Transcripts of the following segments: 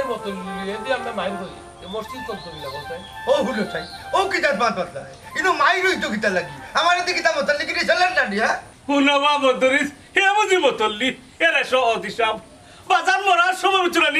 এই বোতল নিয়ে দিয়ে আমরা মাইর করি মসজিদ চলতো না বলতে ও হুলো চাই ও কিতাব বাত বাত ইনো মাইরই তো কিতা লাগি আমার এতে কিতাব বোতল লিখি চলেন না দিয়া হুনামা বদরিস হে বুঝি বোতললি এরা সো অদিশাম বাজার মরার সময় মুচুরানি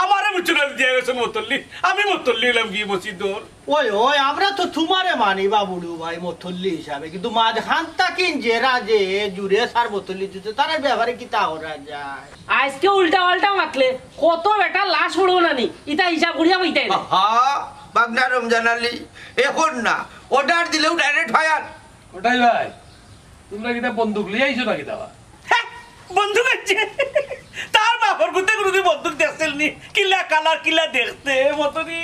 আমারে মুচুরানি দিয়ে গেছেন বোতললি আমি বোতললি এলাম গিয়ে মসজিদর ওই ওই আমরা তো তোমারে মানি বাবুড়ু ভাই মথল্লি হিসাবে কিন্তু মাঝ খান্তা কিন যে রাজে জুড়ে সার বোতলি দিতে তার ব্যাপারে কি তা ওরা যায় আজকে উল্টা পাল্টা মাতলে কত বেটা লাশ পড়বো না নি ইটা হিসাব করিয়া বইতাই না হ্যাঁ বাগনা রমজান আলী এখন না অর্ডার দিলেও ডাইরেক্ট ফায়ার ওটাই ভাই তোমরা কিটা বন্দুক লিয়ে আইছো নাকি দাবা বন্দুক আছে তার বাপর গুতে গুতে বন্দুক দেখছেন নি কিলা কালার কিলা দেখতে মতনি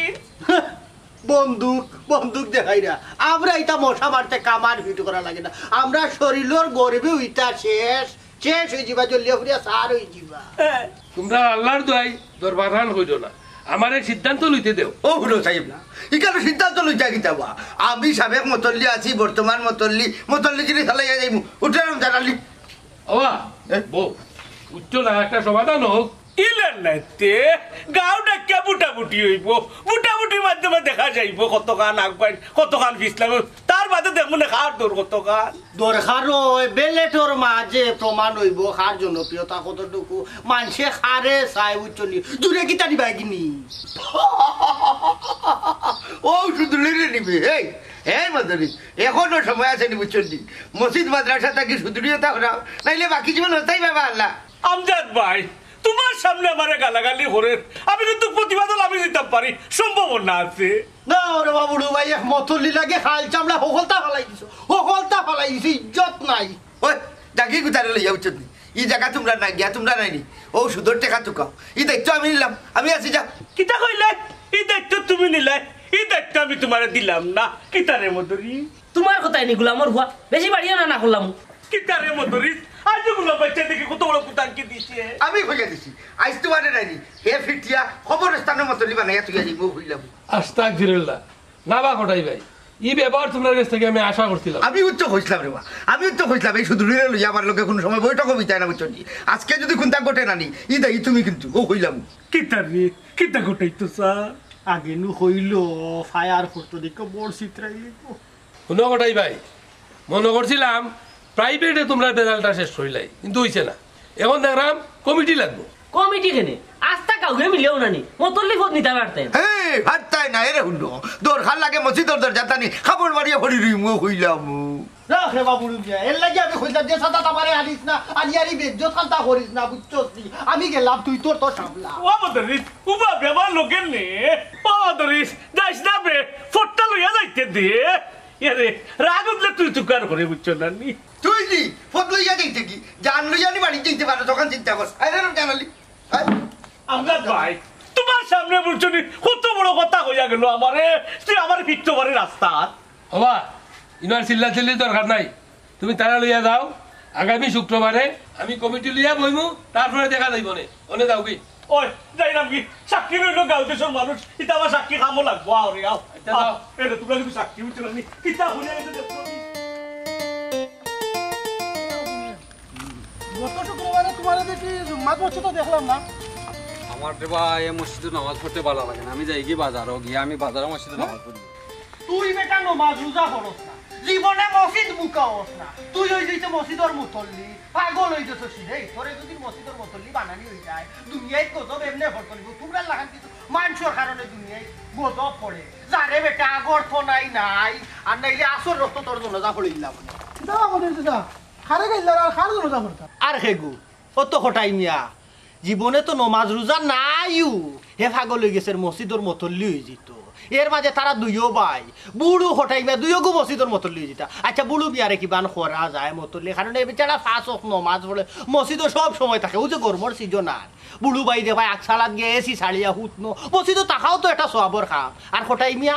বন্দুক বন্দুক দেখাই না আমরা এটা মশা মারতে কামার ভিট করা লাগে না আমরা শরীরের গরিবে উইটা শেষ শেষ হয়ে যাবা জলিয়া ফুরিয়া সার হয়ে যাবা তোমরা আল্লাহর দোয়াই দরবারান হইল না আমার এই সিদ্ধান্ত লইতে দেও ও হুলো সাহেব না ইকানো সিদ্ধান্ত লইতা কিতাবা আমি সাবেক মতল্লি আছি বর্তমান মতল্লি কিনে চালাইয়া যাইব উঠে রমজান আলী ওয়া বউ উচ্চ না একটা সমাধান হোক ইলেন নাইতে গাঁও ডাক্কা বুটাবুটি হইব বুটাবুটির মাধ্যমে দেখা যাইব কতখান আগবাই কতখান পিছলাম তার বাদে দেখবো না খার দৌড় কতখান দরকার বেলেটর মাঝে প্রমাণ হইব খার জনপ্রিয়তা কতটুকু মানুষে খারে চাই উচ্চনি দূরে কি তারি বাইকিনি ও শুধু লিরে নিবে এই এই মাদারি এখনো সময় আছে নি বুঝছেন মসজিদ মাদ্রাসা থাকি সুদৃঢ়তা হরাও নাইলে বাকি জীবন হতাই বাবা আল্লাহ আমজাদ ভাই তোমার সামনে আমারে গালাগালি করে আমি কিন্তু প্রতিবাদ আমি দিতে পারি সম্ভাবনা আছে না ওরে বাবুড়ু ভাই এক মতল্লি লাগে খাল চামড়া হকলতা ফালাই দিছো হকলতা ফালাই দিছো ইজ্জত নাই ওই জাগি গুতারে লইয়া উচ্ছেন ই জায়গা তোমরা নাই গিয়া তোমরা নাইনি ও সুদর টেকা চুকাও ই দায়িত্ব আমি নিলাম আমি আছি যা কিতা কইলে এই দায়িত্ব তুমি নিলে এই দায়িত্ব আমি তোমারে দিলাম না কিতারে মধুরি তোমার কথাই নি গুলামর হুয়া বেশি বাড়িও না করলাম কিতারে মধুরি আজ গুলো বাচ্চা দেখে কত বড় কুতানকে দিছে আমি হইয়া দিছি আইস তোমারে নাইনি হে ফিটিয়া খবর স্থানের মতলি বানাইয়া তুই যাইব হইলাম আস্তাগফিরুল্লাহ না বা কোটাই ভাই এই ব্যাপার তোমার কাছ থেকে আমি আশা করছিলাম আমি উচ্চ হইছিলাম রে আমি উচ্চ হইছিলাম এই শুধু লইয়া আমার লোকে কোনো সময় বৈঠক হইতাই না বুঝছেন আজকে যদি কোনটা ঘটে নানি ই দাই তুমি কিন্তু ও হইলাম কিতারে কিতা ঘটাইতো স্যার আগে নু হইল ফায়ার করতো দেখো বড় চিত্রাইলে শুনো কোটাই ভাই মনে করছিলাম প্রাইভেটে তোমরা রেজাল্টটা শেষ হইলাই কিন্তু হইছে না এখন দেখলাম কমিটি লাগবো কমিটি কেনে আস্তা কাউকে মিলেও নানি মতল্লি ফোন নিতে পারতেন হ্যাঁ হাতটাই না এরে হুন্ডো দর খাল লাগে মসজিদর দরজা টানি খাবার মারিয়া ভরি রইম হইলাম রাখ রে বাবুড়ু এর লাগে আমি কইলাম যে সাদা তামারে আনিস না আলিয়ারি বেজ্জত খান্তা করিস না বুঝছস আমি গেলাম তুই তোর তো সামলা ও মদরিস উবা বেবার লোকের নে ও মদরিস যাইস না বে ফটটা লইয়া যাইতে দে এরে রাগ উঠলে তুই চুকার করে বুঝছো না নি তুই নি ফট লইয়া যাইতে কি জান লইয়া নি বাড়ি যাইতে পারো তখন চিন্তা কর আরে জানালি আমজাদ ভাই তোমার সামনে বুঝছো নি কত বড় কথা কইয়া গেল আমারে তুই আমার ফিরতে পারে রাস্তা হবা ইনার চিল্লা চিল্লি দরকার নাই তুমি তারা লইয়া যাও আগামী শুক্রবারে আমি কমিটি লইয়া বইমু তারপরে দেখা যাইব নে ওনে যাও কি ওই যাই নাম কি সাক্ষী রইল গাঁও দেশের মানুষ ইতা আমার সাক্ষী খামো লাগবো আরে আও এটা তোমরা কিন্তু সাক্ষী বুঝছো না নি ইতা হইয়া গেছে দেখো গত শুক্রবারে তোমার দেখি জুম্মা পড়ছে তো দেখলাম না আমার রে ভাই এই মসজিদে নামাজ পড়তে ভালো লাগে না আমি যাই কি বাজারও গিয়ে আমি বাজারে মসজিদে নামাজ পড়ি তুই বেটা নমাজ রোজা করস না জীবনে মসজিদ মুকাওস না তুই হই যাইতে মসজিদর মুতল্লি পাগল হই গেছস রে তোরে যদি মসজিদর মুতল্লি বানানি হই যায় দুনিয়ায় গজব এমনে হল করিব তোমরা লাগান কিছু মানুষের কারণে দুনিয়ায় গজব পড়ে যারে বেটা আগর তো নাই আর নাইলে আসর রক্ত তোর জন্য যা পড়িলাম দা আমাদের দাদা খারে গাইলা আর খারে জন্য যা করতা আর হেগু ও তো কোটাই মিয়া জীবনে তো নমাজ রোজা নাইও হে পাগল হয়ে গেছে মসজিদর মুতল্লি হই যেত এর মাঝে তারা দুইও ভাই বুড়ো হঠাই মিয়া দুইও গো মসজিদর মুতল্লি হই যেতা আচ্ছা বুড়ো বিয়ারে কিবান করা যায় মুতল্লি কারণ এই বেচারা ফাঁস হোক নমাজ পড়ে মসজিদও সব সময় থাকে ও যে গরমর সিজন আর বুড়ো ভাই রে ভাই আকসালাত গিয়ে এসি ছাড়িয়া হুতনো মসজিদও তাকাও তো এটা সবর খাম আর খটাই মিয়া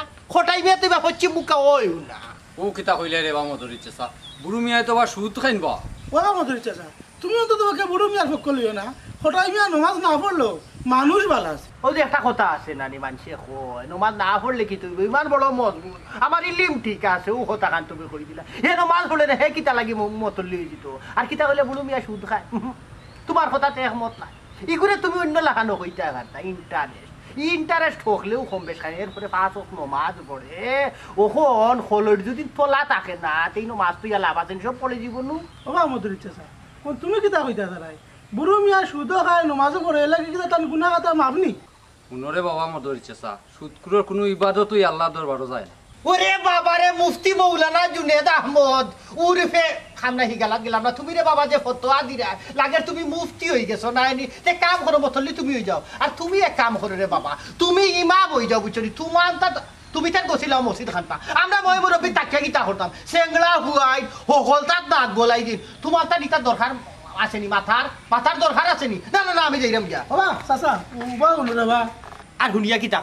তো বা হচ্ছে মুখা ওই না ও কিতা কইলে রে বা মধুর ইচ্ছে সা বুড়ু মিয়াই তো বা সুদ খাইনবা ওরা মধুর চাচা তুমিও তো তোমাকে বুড়ো মিয়ার পক্ষ লিও না হঠাৎ মিয়া নমাজ না পড়লো মানুষ ভালো আছে ও যে একটা কথা আছে নানি মানুষে কয় নমাজ না পড়লে কি তুমি ইমান বড় মজবুত আমার ইলিম ঠিক আছে ও কথা কান তুমি করে দিলা হে নমাজ পড়লে হে কিতা লাগি মতল্লি হয়ে যেত আর কিতা হইলে বুড়ো মিয়া সুদ খায় তোমার কথাতে একমত নাই ইগুরে তুমি অন্য লাগানো হইতে পারতা ইন্টারেস্ট হকলেও কম বেশ খাই এরপরে 5 ওয়াক্ত নামাজ পড়ে ওখন হলর যদি তোলা থাকে না তেই নামাজ তুই লাভ আছেন সব পড়ে জীবনু ওবা মধুর ইচ্ছা স্যার তুমি কিতা কইতা দাঁড়াই বুড়ো মিয়া সুদও খায় নমাজও পড়ে এলাকি কিতা তান গুনাহ কথা মাপনি শুনরে বাবা মদর ইচ্ছা চা সুদকুরের কোনো ইবাদতই আল্লাহ দরবারও যায় না ওরে বাবারে মুফতি মৌলানা জুনেদ আহমদ উরফে খামনা হিগালাত গেলাম না তুমি রে বাবা যে ফতোয়া দিরা লাগে তুমি মুফতি হয়ে গেছো না তে কাম করো বতলি তুমি হয়ে যাও আর তুমি এক কাম করো রে বাবা তুমি ইমাম হয়ে যাও বুঝছো তোমার তুমি তার গছিলাম মসজিদ খানটা আমরা মই মুরব্বী তাকিয়া গিতা করতাম সেংলা হুয়াই হকল তার দাঁত গলাই দিন তোমার তার ইটা দরকার আসেনি মাথার দরকার আসেনি না না না আমি যাইরাম গিয়া ওবা চাচা উবা হলো রে বা আর হুনিয়া কিতা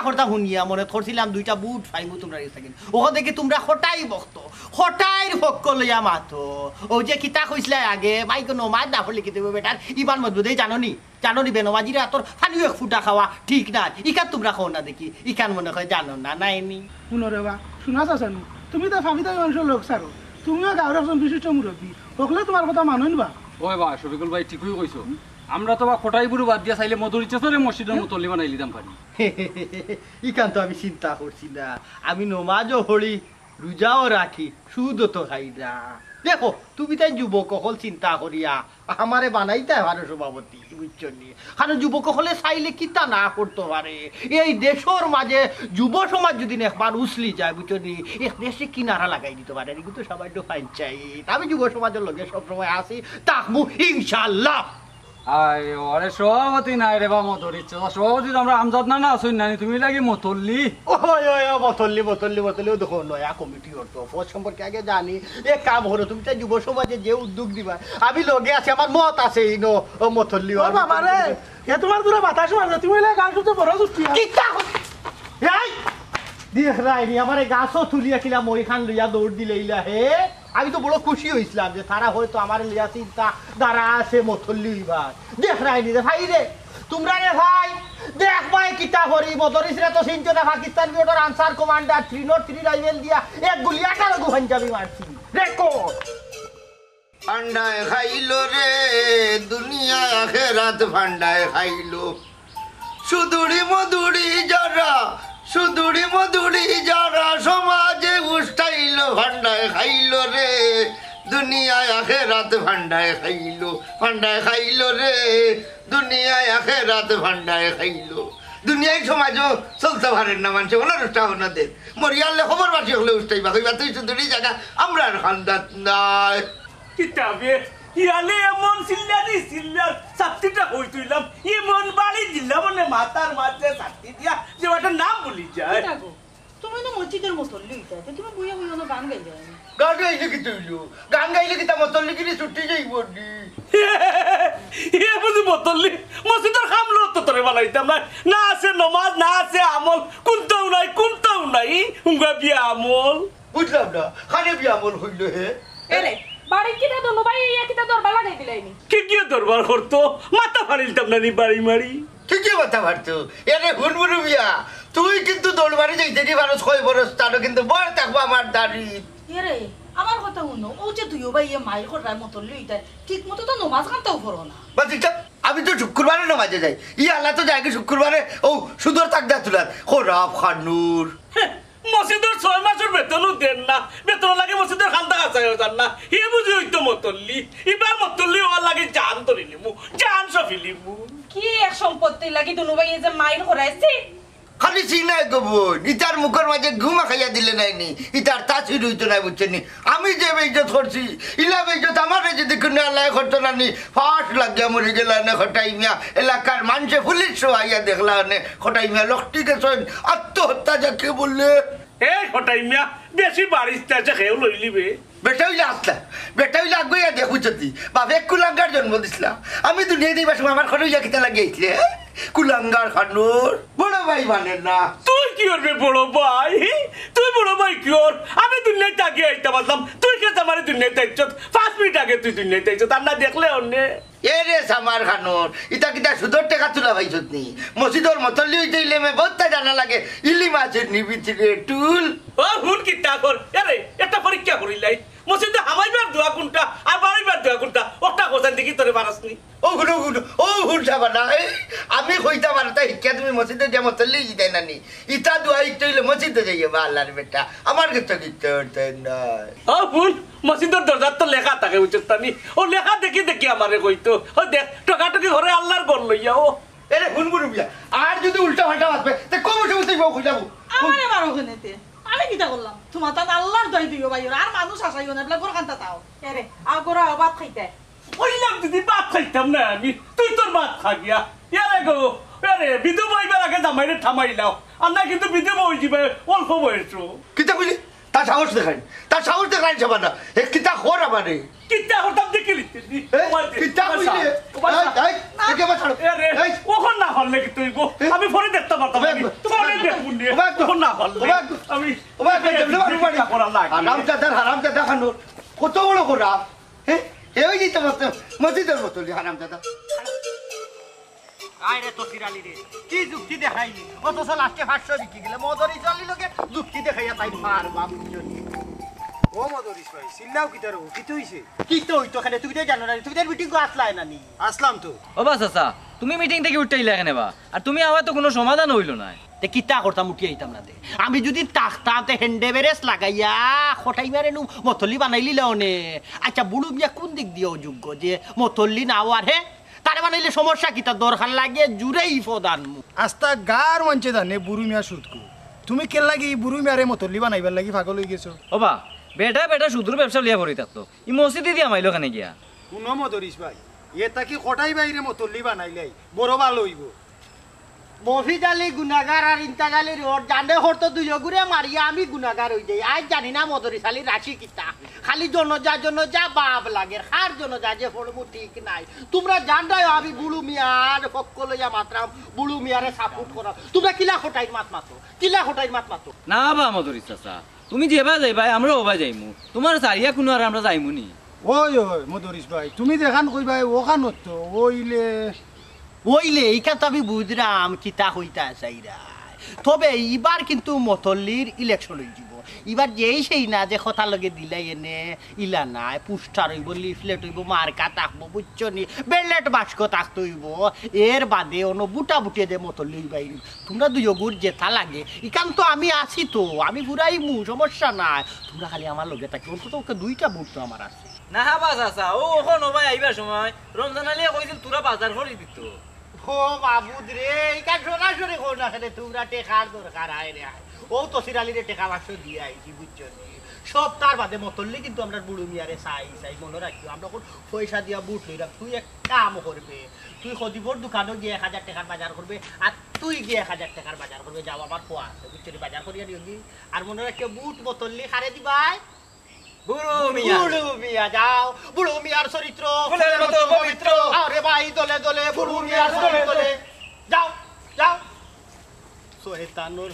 করতাম হুনিয়া মনে করছিলাম 2টা বুট ফাইমু তোমরা থাকেন ওখান থেকে তোমরা হটাই বক্ত হটাইর পক্ষ লইয়া মাতো ও যে কিতা কইসলে আগে ভাই কোনো মাছ না হলে কি দেবে বেটার ইবান মজবুতেই জানো নি বেনমাজিরা তোর ফানিও এক ফুটা খাওয়া ঠিক না ইকান তোমরা খাও না দেখি ইকান মনে হয় জানো না নাইনি শুনো রে বা শোনা চাচা তুমি তো ফাঁকিতা মানুষের লোক সারো তুমিও গাঁৱৰ একজন বিশিষ্ট মুরব্বী হকলে তোমার কথা মানুন বা ওই বা শফিকুল ভাই ঠিকই কইছো আমরা তো বা খোটাই বুড়ো বাদ দিয়া চাইলে মধুর ইচ্ছা তোরে মসজিদের মুতল্লি বানাই লিতাম পারি ইকান তো আমি চিন্তা করছি না আমি নমাজও পড়ি রোজাও রাখি সুদও তো খাই না দেখো তুমি তাই যুবক হল চিন্তা করিয়া আমারে বানাইতে পারো সভাপতি বুঝছো নি কারণ যুবক হলে চাইলে কিতা না করতে পারে এই দেশের মাঝে যুব সমাজ যদি একবার উছলি যায় বুঝছো নি এক দেশে কিনারা লাগাই দিতে পারে কিন্তু সবাই তো ফাইন চাই আমি যুব সমাজের লগে সবসময় আসি তাকমু ইনশাল্লাহ আরে সভাপতি নাই রে বা মধুর ইচ্ছা সভাপতি তো আমরা আমজাদ না আসুন নানি তুমি লাগি মতল্লি বতল্লি দেখো নয়া কমিটি হতো ফৌজ সম্পর্কে আগে জানি এক কাম হলো তুমি তাই যুব সমাজে যে উদ্যোগ দিবা আমি লগে আছি আমার মত আছে ইনো মতল্লি বাবা রে এ তোমার দূরে বাতাস মারবে তুমি গান শুনতে বড় চুষ্টি কিতা এই দেখ রাইনি আমার গাছও তুলিয়া কিলা মই খান লইয়া দৌড় দিলে ইলা হে আমি তো বড় খুশি হইছিলাম যে তারা হয়তো আমার লিয়া চিন্তা দ্বারা আছে মথল্লি হইবার দেখ রাইনি রে ভাই রে তোমরা রে ভাই দেখ ভাই কিতা করি মদরিসরা তো চিন্তা না পাকিস্তান বিওটার আনসার কমান্ডার 303 রাইফেল দিয়া এক গুলি 18 পাঞ্জাবি মারছি রেকর্ড ভান্ডায় খাইলো রে দুনিয়া আখেরাত ভান্ডায় খাইলো সুদুড়ি মধুড়ি যারা সমাজে উষ্টাইলো ভান্ডায় খাইলো রে দুনিয়ায় আখেরাত ভান্ডায় খাইলো রে দুনিয়ায় আখেরাত ভান্ডায় খাইলো দুনিয়ায় সমাজও চলতে পারেন না মানুষ অনুষ্ঠান ওনাদের মরিয়ালে খবর বাসি হলে উষ্টাইবা কইবা তুই সুদুড়ি জায়গা আমরা আর খান্দাত নাই কিতাবে ইয়ালে এমন চিল্লার ছাত্রীটা হই তুইলাম এমন বাড়ি দিলাম মানে মাথার মাঝে ছাত্রী দিয়া যে ওটা নাম বলি যায় তুমি না মসজিদের মুসল্লি হইতা তুমি বুইয়া বুইয়া গান গাই যায় গান গাইলে কি তুইলো গান গাইলে কি তা মতল্লি কি ছুটি যাইব নি এ বুঝি মতল্লি মসজিদের খামলো তো তোরে বানাইতাম না আছে নমাজ না আছে আমল কোনটাও নাই হুঙ্গা বিয়া আমল বুঝলাম না খানে বিয়া আমল হইল হে এরে বাড়ি কিটা দনো ভাই ইয়া কিটা দরবার লাগাই দিলাইনি কি দরবার করতো মাথা ফাড়িলতাম না নি বাড়ি মারি ঠিকই কথা ভাবতো এরে হুনমুরু বিয়া তুই কিন্তু দৌড়বাড়ি যাইতে কি মানুষ 6 বরস তারও কিন্তু বড় থাকবো আমার দাড়ি এরে আমার কথা শুনো ও যে তুইও ভাই ইয়া মাইর করার মতলই হইতা ঠিক মতো তো নামাজ কান্তাও করো না বাস ঠিক আমি তো শুক্রবারে নামাজে যাই ই আল্লাহ তো যাই কি শুক্রবারে ও সুদর তাকদা তুলার খরাব খানুর মসজিদের 6 মাসের বেতনও দেন না বেতন লাগে মসজিদের খান্দা কাছাই হতার না হে বুঝি হইতো মতল্লি এবার মতল্লি হওয়ার লাগে জান তো নিলিমু জান সফিলিমু কি এক সম্পত্তি লাগি দুনো ভাই যে মাইর করাইছি খালি চিনাই গো বোন ইটার মুখের মাঝে ঘুমা খাইয়া দিলে নাইনি ইটার তাসির হইতো নাই বুঝছেন আমি যে বেইজত করছি ইলা বেইজত আমার যদি কোনো আল্লাহ করতো না নি ফাঁস লাগিয়া মরে গেল না খটাই মিয়া এলাকার মানুষে পুলিশ আইয়া দেখলা নে খটাই মিয়া লক্ষ্টি গেছেন আত্মহত্যা যাকে বললে এই খটাই মিয়া বেশি বারিস্তা আছে খেয়েও লইলিবে বেটা হইলে আগুয়া দেখু যদি বাপে কুলাঙ্গার জন্ম দিছিলা আমি দুনিয়া দিবার সময় আমার খরচ কিতা লাগিয়েছিলে কুলাঙ্গার খানুর বড় ভাই মানে না তুই কি করবে বড় ভাই তুই বড় ভাই কি কর আমি দুনিয়ায় তাকিয়ে আইতে পারলাম তুই কে আমার দুনিয়ায় তাইছ 5 মিনিট আগে তুই দুনিয়ায় তাইছ তার না দেখলে অন্য এরে সামার খানুর ইটা কিটা সুদর টাকা তুলা ভাইছত নি মসজিদর মতলি হইতে ইলে মে বহুতটা জানা লাগে ইলি মাছের নিবিতিরে টুল ও হুন কিতা কর আরে একটা পরীক্ষা করিলাই মসজিদে হামাইবার দোয়া কোনটা আর বাড়িবার দোয়া কোনটা ওটা কোথায় দেখি তোরে পারসনি ও হুলটা বানাই আমি কইতা পারতা শিক্ষা তুমি মসজিদে যা মতলি জিতাই নানি ইটা দুয়া ইটা হইলে মসজিদে যাইবা আল্লাহর বেটা আমার কিছু কিতে হতে নাই ও ফুল মসজিদের দরজার তো লেখা থাকে বুঝতানি ও লেখা দেখি দেখি আমারে কইতো ও দেখ টকাটকি ঘরে আল্লাহর ঘর লইয়া ও এরে হুনবুরু বিয়া আর যদি উল্টা পাল্টা বাজবে তে কম সমস্যা বউ কই যাবো আমারে মারো কেনেতে আমি কিটা করলাম তোমার তাত আল্লাহর দই দিও ভাই আর মানুষ আসাইও না বলে গোর কান্তা তাও এরে আগরা অবাত খাইতে কইলাম দিদি ভাত খাইতাম না আমি তুই তোর ভাত খা গিয়া ইয়ারে গো আরে বিধু বইবার আগে জামাইরে থামাইলাও আর না কিন্তু বিধু বই দিবে অল্প বয়স কিতা কইলি তার সাহস দেখাই যাবা না এ কিতা খোর আমারে কিতা হঠাৎ দেখি লিখতে কিতা কইলি এই একে বা ছাড়ো আরে ওখন না হল নাকি তুই গো আমি পরে দেখতে পারতাম তোমার দেখুন নি ওখন না হল আমি হারামজাদা খানোর কত বড় করা হ্যাঁ এই যে তোমার মসজিদের মতলি হারামজাদা আইরে তো সিরালি রে কি যুক্তি দেখাইলি অথচ লাস্টে 500 বিক্রি গেলে মদরি চলি লোকে যুক্তি দেখাইয়া তাই মার বাপ ও মদরিস ভাই সিল্লাও কিতারো কি হইছে কি তো হইতো খানে তুই তো জানো না তুই মিটিং কো আসলাই নানি আসলাম তো ও বাস আচ্ছা তুমি মিটিং থেকে উঠতেই লাগে নেবা আর তুমি আবার তো কোনো সমাধান হইলো না তে কিতা করতাম উঠি আইতাম না দে আমি যদি তাখতাতে হেন্ডে বেরেস লাগাইয়া খটাই মারে নু মতলি বানাইলি লওনে আচ্ছা বুড়ু মিয়া কোন দিক দিও যোগ্য যে মতলি নাও আর হে তারে বানাইলে সমস্যা কিতা দরকার লাগে জুরেই ফদান আস্তা গার মঞ্চে জানে বুড়ু মিয়া সুদকু তুমি কে লাগি বুড়ু মিয়ারে মতলি বানাইবার লাগি পাগল হই গেছো ও বা বেটা সুদূর ব্যবসা লিয়া পড়ি থাকতো ই মসজিদে দিয়া মাইলো খানে গিয়া কোন মদরিস ভাই এটা কি কটাই বাইরে মতলি বানাইলাই বড় ভালো হইব মফিজ আলী গুনাগার আর ইন্তাজ আলী রোড জানে হরতো দুই গুড়ে মারিয়া আমি গুনাগার হই যাই আজ জানি না মদরিস আলী রাশি কিতা খালি জনজা বাপ লাগে খার জনজা যে পড়বো ঠিক নাই তোমরা জানদাই আমি বুড়ু মিয়ার পক্ষ লইয়া মাত্রাম বুড়ু মিয়ারে সাপোর্ট করা তোমরা কিলা খোটাই মাত মাতো না বা মধুর চাচা তুমি যেবা যাইবা আমরা ওবা যাইমু তোমার সারিয়া কোনো আর আমরা যাইমু নি ওই মদরিস ভাই তুমি দেখান কইবা ওখানত তো ওইলে এইখান তো আমি বুঝলাম কিতা হইতা চাইরা তবে এবার কিন্তু মতল্লির ইলেকশন হয়ে যাব এবার যেই সেই না যে কথা লগে দিলাই এনে ইলা নাই পুস্টার হইব লিফলেট হইব মার্কা থাকবো বুঝছো নি বেলেট বাস্ক থাকতে হইব এর বাদে অন্য বুটা বুটিয়ে দে মতল্লি বাইরি তোমরা দুই গুড় জেঠা লাগে ইখান তো আমি আছি তো আমি ঘুরাই সমস্যা নাই তোমরা খালি আমার লগে থাকি অন্তত ওকে 2টা বুট তো আমার আছে না বা চাচা ও ওখন ওবাই আইবার সময় রমজান আলী কইছিল তোরা বাজার করে দিত ও বাবুদ রে ইকা সরাসরি কোন আসলে তোমরা টেকার দরকার আয় রে ও তো সিরালিরে টেকা বাক্স দিয়ে আইছি বুঝছো সব তার বাদে মতললে কিন্তু আমরা বুড়ো মিয়ারে চাই মনে রাখিও আমরা কোন পয়সা দিয়া বুট লই রাখ তুই এক কাম করবে তুই খদিবর দোকানে গিয়ে 1000 টাকার বাজার করবে আর তুই গিয়ে 1000 টাকার বাজার করবে যাও আমার পোয়া আছে বুঝছো বাজার করিয়া দিও আর মনে রাখিও বুট মতললে খারে দিবাই বুড়ো মিয়া যাও বুড়ো মিয়ার চরিত্র ফুলের মতো পবিত্র আরে ভাই দলে দলে বুড়ো মিয়ার চরিত্র যাও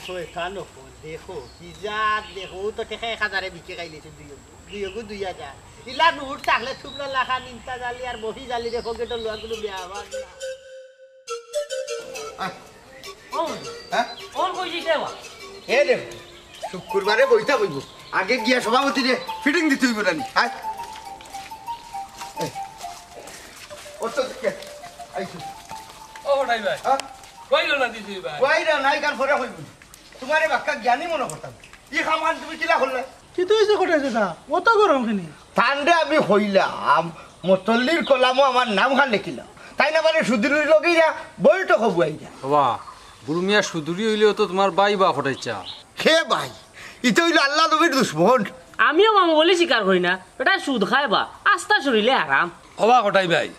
শয়তানোর দেখো কি জাত দেখো তো টেকা 1000 বিকে খাইলেছে দুই 2000 ইলা নুট থাকলে তোমরা লাখা নিন্তা জালি আর বহি জালি দেখো কেটো লোয়াগুলো বিয়া আবার ওর কই দিতে বা এ দেখো শুক্রবারে বইতা বইব আগে গিয়া সভাপতি রে ফিটিং দিতে হইব নানি আয় ও তো আইছো ও হটাই ভাই কইলো না দিছি ভাই কইরা নাই কার ফরে হইব তোমারে বাক্কা জ্ঞানী মনে করতাম ই খামান তুমি কিলা করলে কি তুই যে কোটাই যেটা অত গরম খানি ঠান্ডা আমি হইলাম মতল্লির কলামও আমার নাম খান লিখিলাম তাই না মানে সুদূরের লগেইরা বইটো হবুয়াই যা বাবা বুড়ু মিয়া সুদূরি হইলেও তো তোমার বাই বা ফটাইছা হে ভাই ইতো হইল আল্লাহ নবীর দুশ্মন আমিও মামু বলে স্বীকার করি না এটা সুদ খায় বা আস্থা শরীরে আরাম অবাক হটাই ভাই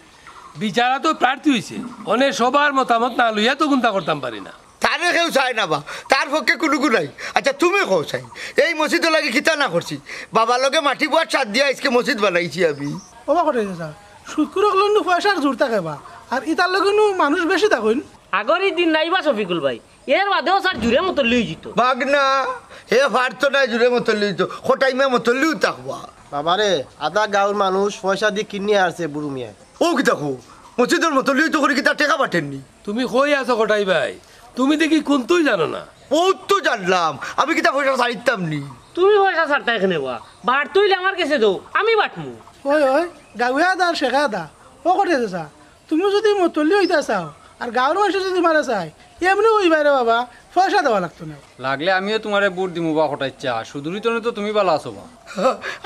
বিচারা তো প্রার্থী হয়েছে অনেক সবার মতামত না লইয়া তো গুন্তা করতাম পারি না তারে কেউ চায় না বা তার পক্ষে কোনো নাই আচ্ছা তুমি কও চাই এই মসজিদ লাগে খিতা না করছি বাবার লগে মাটি বোয়ার চার দিয়া আজকে মসজিদ বানাইছি আমি ওবা কোটাই যেটা সুদকুর গলনু পয়সার জোর থাকে বা আর ইতার লগেনু মানুষ বেশি থাকুন আগের দিন নাইবা শফিকুল ভাই এর বাদেও স্যার জুড়ে মতো লই যেত বাগনা হে ফারতো না জুড়ে মতো লিতো খোটাইমা মতো লিও থাকবা বাবারে আধা গাঁওর মানুষ পয়সা দিয়ে কিনে আসছে বুড়ু মিয়া ও কি দেখো মসজিদের মতো লিও তো করে কি তার টাকা পাঠেননি তুমি কই আছো কটাই ভাই তুমি দেখি কোনতুই জানো না ও তো জানলাম আমি কি তা পয়সা ছাড়িতাম নি তুমি পয়সা ছাড়তা এখানে বা বার তুইলে আমার কাছে দাও আমি বাটমু ওই গাঁয়া দা শেখা দা ও কোটাই যেটা তুমি যদি মতলি হইতা চাও আর গাঁৱৰ মানুষে যদি মারা চাই এমনি হইবা রে বাবা পয়সা দেওয়া লাগতো না লাগলে আমিও তোমারে বুট দিমু বা হটাইচ্ছা শুধুই তো তুমি ভালো আছো বা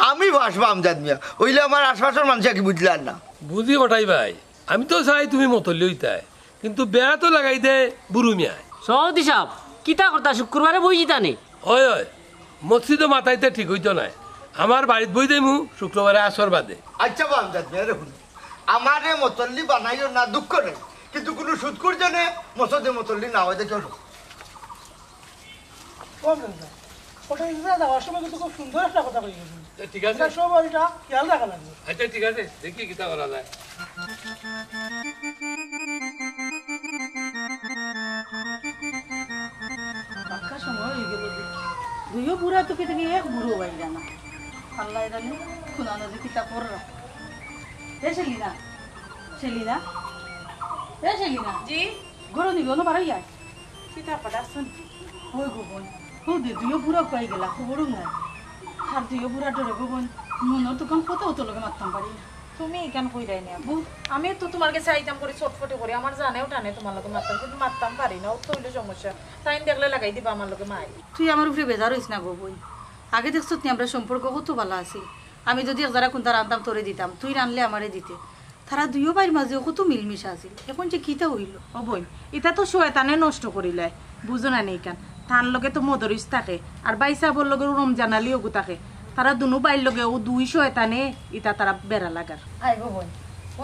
আমি বাসবা আমজাদ মিয়া হইলে আমার আশপাশের মানুষ কি বুঝলেন না বুঝি ওটাই ভাই আমি তো চাই তুমি মতলি হইতাই কিন্তু বেড়া তো লাগাই দে বুড়ু মিয়া সৌদি সাহেব কিতা কথা শুক্রবারে বই জিতা নেই হয় হয় মসজিদও মাথাইতে ঠিক হইতো নাই আমার বাড়িত বই দেমু শুক্রবারে আসর বাদে আচ্ছা বা আমজাদ মিয়া দেখুন আমারে মতল্লি বানাইও না দুঃখ নেই কিন্তু কোনো সুদকুর জন্য মসজিদে মতল্লি না হয় দেখো ওটা যাওয়ার সময় কিন্তু খুব সুন্দর একটা কথা কই গেছেন ঠিক আছে সব এটা খেয়াল রাখা লাগবে আচ্ছা ঠিক আছে দেখি কিতা করা যায় বাক্কা সময় হয়ে গেল দুইও বুড়া তো কি থেকে এক বুড়ো বাই জানা আল্লাহ জানি খুনানো যে কিতা পড়রা সেলিনা সেলিনা সেলিনা জি গরো নিবি না পারো ইয়ার কিতা পাটা শুন ওই গোবন ও দে দুইও বুড়া পাই গেলা খবরও নাই আর দুইও বুড়া ডরে গোবন মনের দোকান কত অত লগে মারতাম পারি না তুমি কেন কই রাই না আমি তো তোমার কাছে আইতাম করে ছটফটে করে আমার জানেও টানে তোমার লগে মারতাম কিন্তু মারতাম পারি না ও তো হইলো সমস্যা সাইন দেখলে লাগাই দিবা আমার লগে মাই তুই আমার উপরে বেজার হইস না গো বই আগে দেখছো তুই আমরা সম্পর্ক কত ভালো আছি আমি যদি যারা কোনটা রান্তাম তোরে দিতাম তুই রানলে আমারে দিতে তারা দুইও বাইর মাঝে কত মিলমিশা আছিল এখন যে কিতা হইল ও বই এটা তো শয়তানে নষ্ট করিলে বুঝো না নেই কেন তার লগে তো মদরিস থাকে আর বাইসাবর লগে রমজান আলীও গো থাকে তারা দুনু বাইর লগে ও দুই শয়তানে ইটা তারা বেড়া লাগার আই গো বই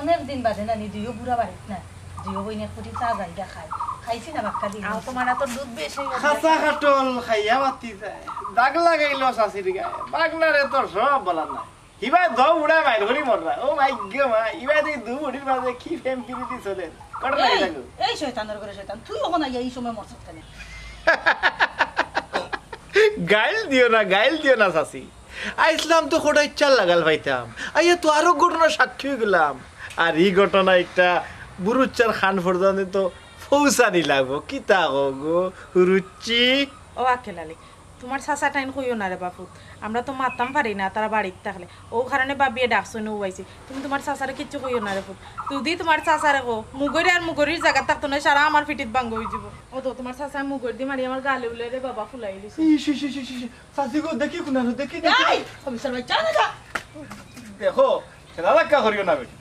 অনেক দিন বাদে না নি দুইও বুড়া বাড়িত না দুইও বই নিয়ে কুটি চা যাইগা খাই খাইছি না বাক্কা দিন আর তোমার এত দুধ বেশি খাসা খাটল খাইয়া মাতি যায় দাগ লাগাইলো শাশির গায়ে বাগনারে তোর সব বলার না হিবা দাও উড়া মাইল করি মররা ও মাই গো মা ইবা দি দু উড়ির মাঝে কি ফেম পিরিতি চলে কত লাগি লাগো এই শয়তানের করে শয়তান তুই ওখানে আইয়া এই সময় মরছত কেন গাইল দিও না শাশি আইসলাম তো কোটা ইচ্ছা লাগাল পাইতাম আইয়া তো আরো ঘটনা সাক্ষী হয়ে গেলাম আর এই ঘটনা একটা বুরুচ্চার খান ফরদানে তো ফৌসানি লাগবো কি তা গো রুচি ও আকেলালি তোমার চাচা টাইন কইও না রে বাপু আমরা তো মারতাম পারি না তারা বাড়িতে থাকলে ও কারণে বাবিয়ে ডাকছো নো আইছি তুমি তোমার চাচারে কিচ্ছু কইও না রে ফুট যদি তোমার চাচারে কো মুগরি আর মুগরির জায়গা থাকতো না সারা আমার পিঠিত ভাঙ্গ হয়ে যাব ও তো তোমার চাচা মুগর দি মারি আমার গালে উলে রে বাবা ফুলাই দিছে শাশি গো দেখি কোনা দেখি এই অফিসার ভাই চল না দেখো খেলা লাগা করিও না বেটি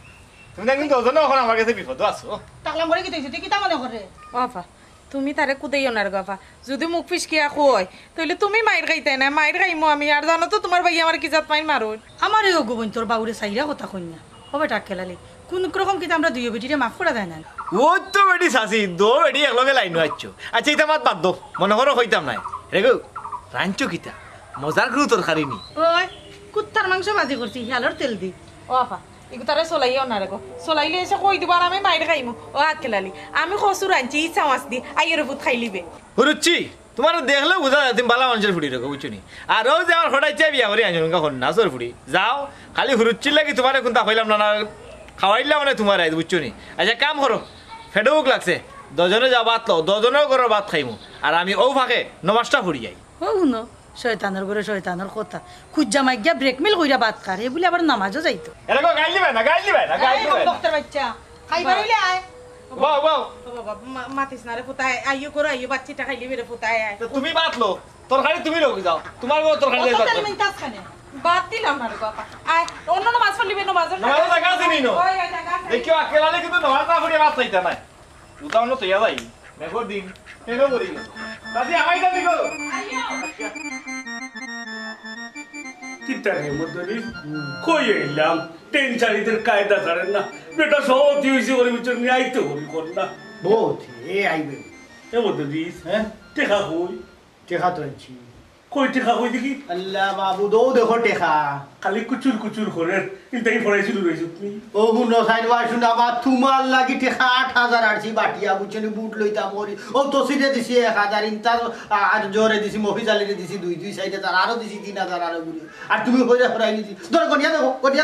তুমি না কিন্তু ওজন এখন আমার কাছে বিপদ আছো টাকলা মরে কি তুই কি তা মনে করে বাবা তুমি তারে কুদাইও না রে বাবা যদি মুখ ফিসকিয়া কই তাহলে তুমি মাইর খাইতে না মাইর খাইমো আমি আর জানো তো তোমার ভাই আমার কি জাত মাইর মারো আমার এই গোবন তোর বাউরে সাইরা কথা কই না হবে টাক খেলালি কোন রকম কি আমরা দুইও বেটিরে মাফ করে দেয় না ও তো বেটি শাশি দো বেটি একলগে লাইন আইছো আচ্ছা এটা মাত বাদ দো মনে করো হইতাম নাই রে গো রাঞ্চো কিতা মজার গুরু তরকারি নি ওই কুত্তার মাংস ভাজি করছি হিয়ালর তেল দি ও আপা এগু তারে চলাইও না রে গো চলাইলে এসে কই দিব আর আমি মাইর খাইমু ও আকেলালি আমি কসুর আনছি ইচ্ছা মাছ দি আইয়ের ভূত খাই লিবে হুরুচি তোমার দেখলে বুঝা যায় তুমি বালা মানুষের ফুড়ি রেখো বুঝছো নি আর ও যে আমার হঠাৎ বিয়া করে আনছো হন না সর ফুড়ি যাও খালি হুরুচি লাগি তোমার কোনটা কইলাম না খাওয়াইলাম মানে তোমার আইজ বুঝছো নি আচ্ছা কাম করো ফেডুক লাগছে দজনে যাও ভাত লো দজনেও করো ভাত খাইমু আর আমি ও ফাঁকে নমাজটা ফুড়ি যাই ও শুনো শয়তানের করে শয়তানের কথা খুজ্জা মাইগা ব্রেকমেল কইরা বাত কারে বলে আবার নামাজও যাইতো এরকম গাইল দিবে না ডক্টর বাচ্চা খাইবার হইলে আয় বাও বাও বাবা মাতিস না রে ফুতায় আইও করো আইও বাচ্চাটা খাই লিবে রে ফুতায় আয় তুমি ভাত লো তরকারি তুমি লোক যাও তোমার গো তরকারি যাই কত মিনিট আসখানে বাদ দিলাম না রে বাবা আয় অন্য নামাজ পড়লিবে নামাজ নামাজ জায়গা আছে নিনো দেখিও আকেলালে কিন্তু নামাজ না পড়ে ভাত চাইতা নাই উদাও না তৈয়া যাই মেঘর দিন কেন করি দাদি আমাই দাদি গো চিন্তার মধ্যে কই এলাম টেনশানিদের কায়দা ছাড়েন না বেটা সহজ হয়েছে ওর ভিতর নিয়ে আইতে হবি কর না বহুত এ আইবে এর মধ্যে দিস হ্যাঁ টেকা কই টেকা তো আনছি কই টেকা কই দেখি আল্লাহ বাবু দৌ দেখো টেকা খালি কুচুর করে কিন্তু পড়াইছিল রয়েছে তুমি ও হুনো সাইনবা শুনা বা তোমার লাগি টেকা 8000 আরছি বাটিয়া বুঝছনি বুট লইতাম ওরি ও তসিরে দিছি 1000 ইনতা আর জোরে দিছি মফিজালিরে দিছি দুই সাইডে তার আরো দিছি 3000 আরো গুলি আর তুমি কইরা ফরাই নিছি ধর গনিয়া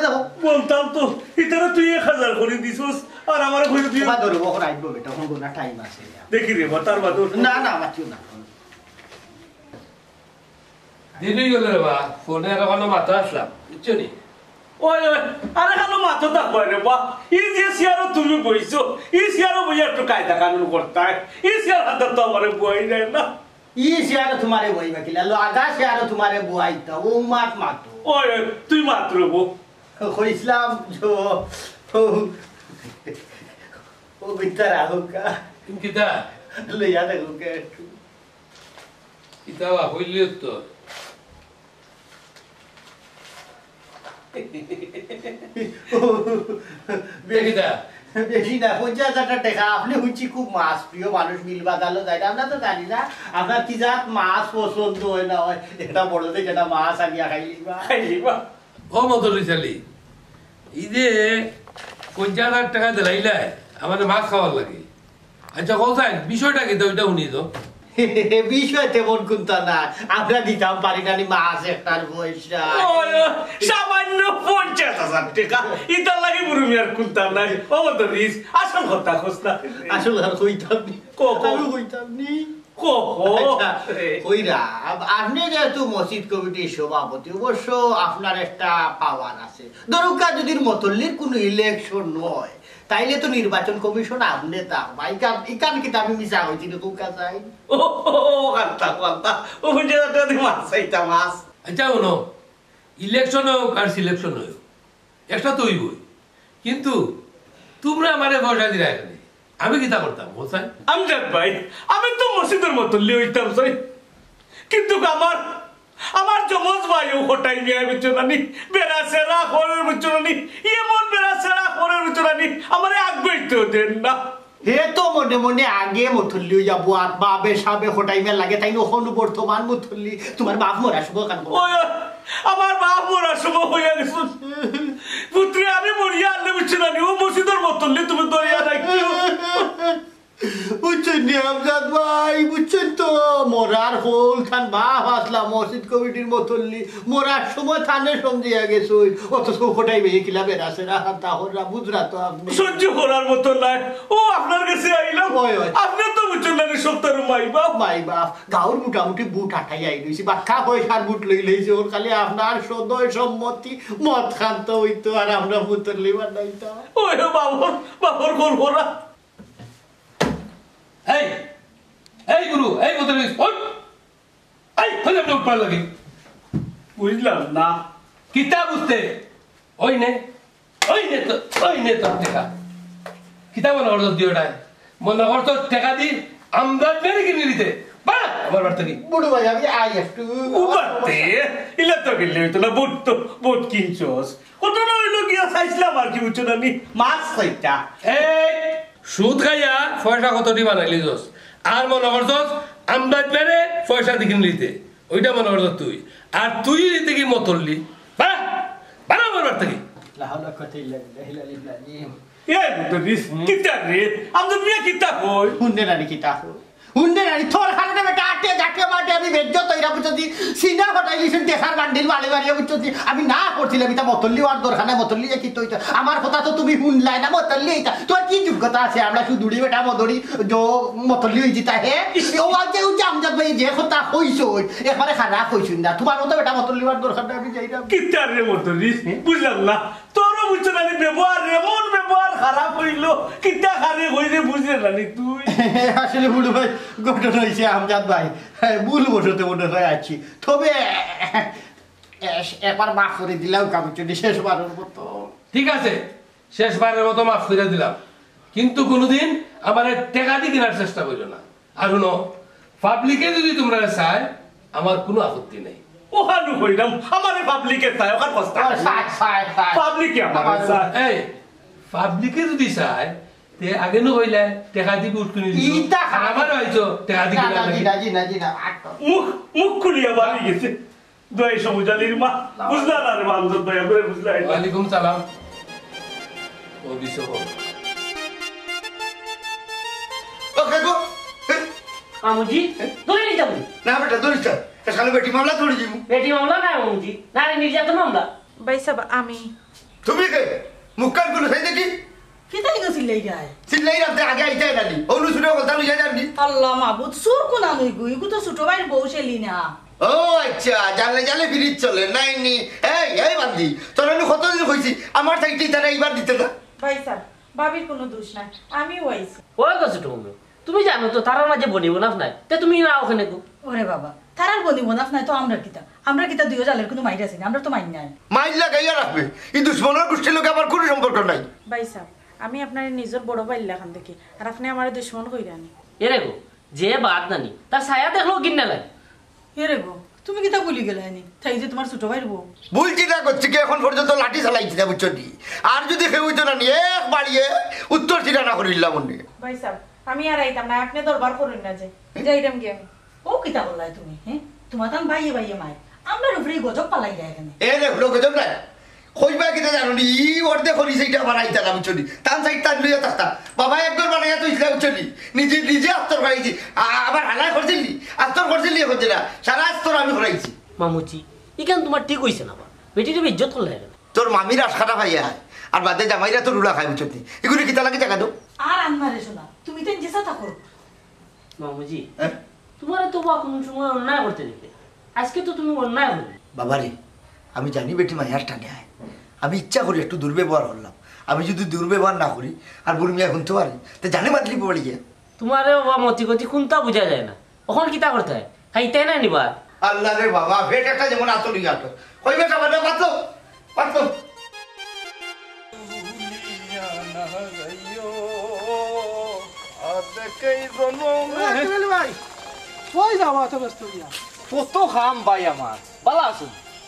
দেখো বলতাম তো ইতারা তুই 1000 করে দিছস আর আমার কইরা তুই বা ধরবো রাইবো বেটা কোন কোন টাইম আছে দেখি রে তার বাদ না মাতিও না দিনই গেল রে বা ফোনে আর কোনো মাথা আসলাম বুঝছো নি ওই আরে খালো মাথা থাকবো রে বা ই যে চেয়ারও তুমি বইছো ই চেয়ারও বই একটু কায়দা কানুন করতে ই চেয়ার হাতে তো আমার বই যায় না ই শেয়ারও তোমারে বইবা কিলা আগা শেয়ারও তোমারে বুয়াইতা ও মাত মাতো ওই তুই মাত্র বো কইছিলাম যে ও বিতারা হোকা কিতা লইয়া দেখোকে কিতা হইলিও তো কিতা বেশি না 50,000 টাকা আপনি হচ্ছে খুব মাছ প্রিয় মানুষ মিল বাদালো যায় আমরা তো জানি না আপনার কি জাত মাছ পছন্দ হয় না হয় এটা বড় দেখে এটা মাছ আনিয়া খাইলিবা ও মদলি চালি এই যে 50,000 টাকা দিলাইলে আমাদের মাছ খাওয়ার লাগে আচ্ছা কোথায় বিষয়টা কি তো ওইটা শুনি তো বিষয় তেমন কোনটা না আমরা দিতাম পারি না মাছ একটার পয়সা সামান্য 50,000 টাকা ইতার লাগে বুড়ি আর কোনটা নাই ও তো রিস আসল কথা খোস্তা আসল আর কইতাম নি আমি কইতাম নি আপনি যেহেতু মসজিদ কমিটির সভাপতি অবশ্য আপনার একটা পাওয়ার আছে দরকার যদি মতল্লির কোনো ইলেকশন নয় তাইলে তো নির্বাচন কমিশন আপনি তা ইকান কি আমি মিশা হয়েছি কোকা চাই মাছ আচ্ছা শোনো ইলেকশন হোক আর সিলেকশন হোক একটা তো হইবই কিন্তু তোমরা আমারে পয়সা দিলা এখানে আমি কিতা করতাম হোসাই আমজাদ ভাই আমি তো মসজিদের মতল্লি হইতাম চাই কিন্তু আমার জমজ ভাইও কোটাই মিয়া বিচরানি বেড়া সেরা খরের বিচরানি এমন বেড়া সেরা খরের বিচরানি আমারে আগ্রহিত দেন না হে তো মনে মনে আগে মথল্লি যাবো আর বাবে সাবে কোটাই মিয়া লাগে তাই ওখানে বর্তমান মথল্লি তোমার বাপ মরা শুভ কান আমার বাপ মরা শুভ হইয়া গেছে পুত্রে আমি মরিয়া আনলে বিচরানি ও মসজিদের মতল্লি তুমি দরিয়া রাখিও বুঝছেন আমজাদ ভাই বুঝছেন তো মরার হোল খান বাপ আসলা মসজিদ কমিটির মতল্লি মরার সময় থানে সমঝিয়া গেছে অথচ কোটাই মেয়ে কিলা বেড়াছে তাহরা বুঝরা তো আপনি সহ্য করার মতো নাই ও আপনার কাছে আইলাম আপনি তো বুঝছেন না সপ্তাহের মাই বাপ গাঁর মোটামুটি বুট আঠাই আই রয়েছি বাক্কা পয়সার বুট লই লইছে ওর খালি আপনার সদয় সম্মতি মদ খান্ত হইতো আর আমরা মতল্লি বানাইতাম ওই বাবর গোল করা এই এই গুরু এই মতলবি ওই এই হলে আপনি উঠবার লাগে বুঝলাম না কিতা বুঝতে ওই নে তো দেখা কিতা মনে করতো দিওটায় মনে করতো টাকা দি আমদাদ মেরে কিনে দিতে বাড়া আমার বাড়তে কি বুড়ো ভাই আমি আই একটু উবাতে ইলা তো গেলে হইতো না বুট কিনছস কত না হইলো গিয়া চাইছিলাম আর কি বুঝছো না নি মাছ খাইতা এই সুদ খাইয়া পয়সা কত দি বানাইলি দোস আর মনে করছস আমদাদ মেরে পয়সা দি কিনে দিতে ওইটা মনে করছ তুই আর তুই দিতে কি মতললি বাড়া আমার বাড়তে কি লাহাউলা কত ইল্লাল্লাহি এই তো রিস কিতা রে আমদু মিয়া কিতা কই হুন্ডে নানি কিতা হুন্ডে নানি তোর খানে বেটা আটে জাকে মাঠে আমি বেজ্জ তৈরা বুঝছি সিনা হটাই লিছেন দেখার বান্ডিল বাড়ি বাড়ি বুঝছি আমি না করছিলাম এটা মতল্লি আর দরখানা মতল্লি কি তো আমার কথা তো তুমি শুনলাই না মতল্লি এটা তোর কি যোগ্যতা আছে আমরা শুধু দুড়ি বেটা মদড়ি যে মতল্লি হই জিতা হে ও আজকে ও জামজাদ ভাই যে কথা কইছো একবারে খারাপ কইছুন না তোমার মতো বেটা মতল্লি আর দরখানা আমি যাইরা কিতা রে মতল্লি বুঝলাম না তোর বুঝছ না ব্যবহার এমন ব্যবহার খারাপ হইলো কিতা খারে হইরে বুঝলে না তুই আসলে বুড়ো ভাই ঘটনা হয়েছে আমজাদ ভাই ভুল বসতে মনে হয় আছি তবে একবার মাফ করে দিলাম কামিচুনি শেষবারের মতো ঠিক আছে শেষবারের মতো মাফ করে দিলাম কিন্তু কোনোদিন আমার টাকা দিয়ে কেনার চেষ্টা করো না আর শুনো পাবলিকে যদি তোমরা চায় আমার কোনো আপত্তি নেই ওখানে হইলাম আমারে পাবলিকে চায় ওখানে কষ্ট পাবলিকে আমার এই পাবলিকে যদি চায় তে আগে নো হইলে টাকা দি বুট কিনে দিও ইটা আমার হইছো টাকা দি কিনে জি না মুখ খুলিয়া বাড়ি গেছে দয় সমুজালির মা বুঝলা না রে আমজাদ ভাই আমরা বুঝলাই ওয়ালাইকুম সালাম ও বিশো ওকে গো আমুজি ধরে নিয়ে যাবো না বেটা ধরিস সালে বেটি মামলা ধরে যাবো বেটি মামলা না আমুজি নারী নির্যাতন মামলা ভাই সাহেব আমি তুমি কে মুক্কান গুলো সেই দেখি কিতাই গেছিল এই গায় চিল্লাই রাতে আগে আইতে নানি অনু শুনে কথা লই যাবি আল্লাহ মাহবুব সুর কোনা নই গই গু তো ছোট ভাইয়ের বউ ছেলি না ও আচ্ছা জানলে জানলে ফিরিজ চলে নাই নি এই বান্দি তোর কতদিন কইছি আমার সাইডে তারা এইবার দিতে না ভাই স্যার বাবির কোনো দোষ নাই আমিও আইছি ওই কষ্ট তুমি জানো তো তারার মাঝে বনিব না নাই তে তুমি না ওখানে গো ওরে বাবা তারার বনিব না নাই তো আমরা কিতা দুইও জালের কোনো মাইর আছে না আমরা তো মাইর নাই মাইল লাগাইয়া রাখবে এই দুশ্মনের গোষ্ঠীর লোক আবার কোনো সম্পর্ক নাই ভাই স্যার আমি আপনার নিজের বড় ভাই লেখান দেখি আর আপনি আমার দুশ্মন কইরানি এরে গো যে বাদ নানি তার ছায়া দেখলো কিনা লাগে এরে গো তুমি কিতা বলি গেলে নি তাই যে তোমার ছোট ভাইর বউ ভুলছি না করছি কি এখন পর্যন্ত লাঠি চালাইছি না বুঝছো আর যদি কেউ হইতো না এক বাড়িয়ে উত্তর চিরা না করিলাম মনে ভাই স্যার আমি আর আইতাম না আপনি দরবার করুন না যে যাইতাম কি আমি ও কিতা বললাই তুমি হ্যাঁ তোমার তান বাইয়ে মায় আমরা উপরে গজব পালাই যায় এখানে এ দেখলো গজব না কইবা কিনা জানো নি ই ওরদে করি সেইটা বানাইতা না বুঝছো তান সাইড তান লইয়া থাকতা বাবা একবার বানাইয়া তুই বুঝছো নিজে নিজে আস্তর করাইছি আবার হালাই করছিলি আস্তর করছিলি হচ্ছে না সারা আস্তর আমি করাইছি মামুচি ইখান তোমার ঠিক হইছে না বা বেটির ইজ্জত করলে তোর মামির আশকাটা ভাইয়া আর বাদে জামাইরা তো রুলা খাই বুঝছো এগুলি কিতা লাগে জায়গা দো আর আনমারে শোনা তুমি তো যেসা থাকো মামুজি তোমার তো বা কোন সময় অন্যায় করতে দিতে আজকে তো তুমি অন্যায় করলে বাবারে আমি জানি বেটি মাইয়ার টানে আয় আমি ইচ্ছা করি একটু দুর্ব্যবহার করলাম আমি যদি দুর্ব্যবহার না করি আর বুড়ি মিয়া শুনতে পারি তো জানে মাতলি পড়ে গিয়ে তোমারে বা মতি গতি কোনটা বোঝা যায় না ওখান কিতা করতে হয় খাইতে না নিবা আল্লাহ রে বাবা পেট একটা যেমন আতলি আটো কই বেটা বাবা পাতো পাতো ভাই ওই যাওয়া তো ব্যস্ত গিয়া কত খাম ভাই আমার ভালো আছো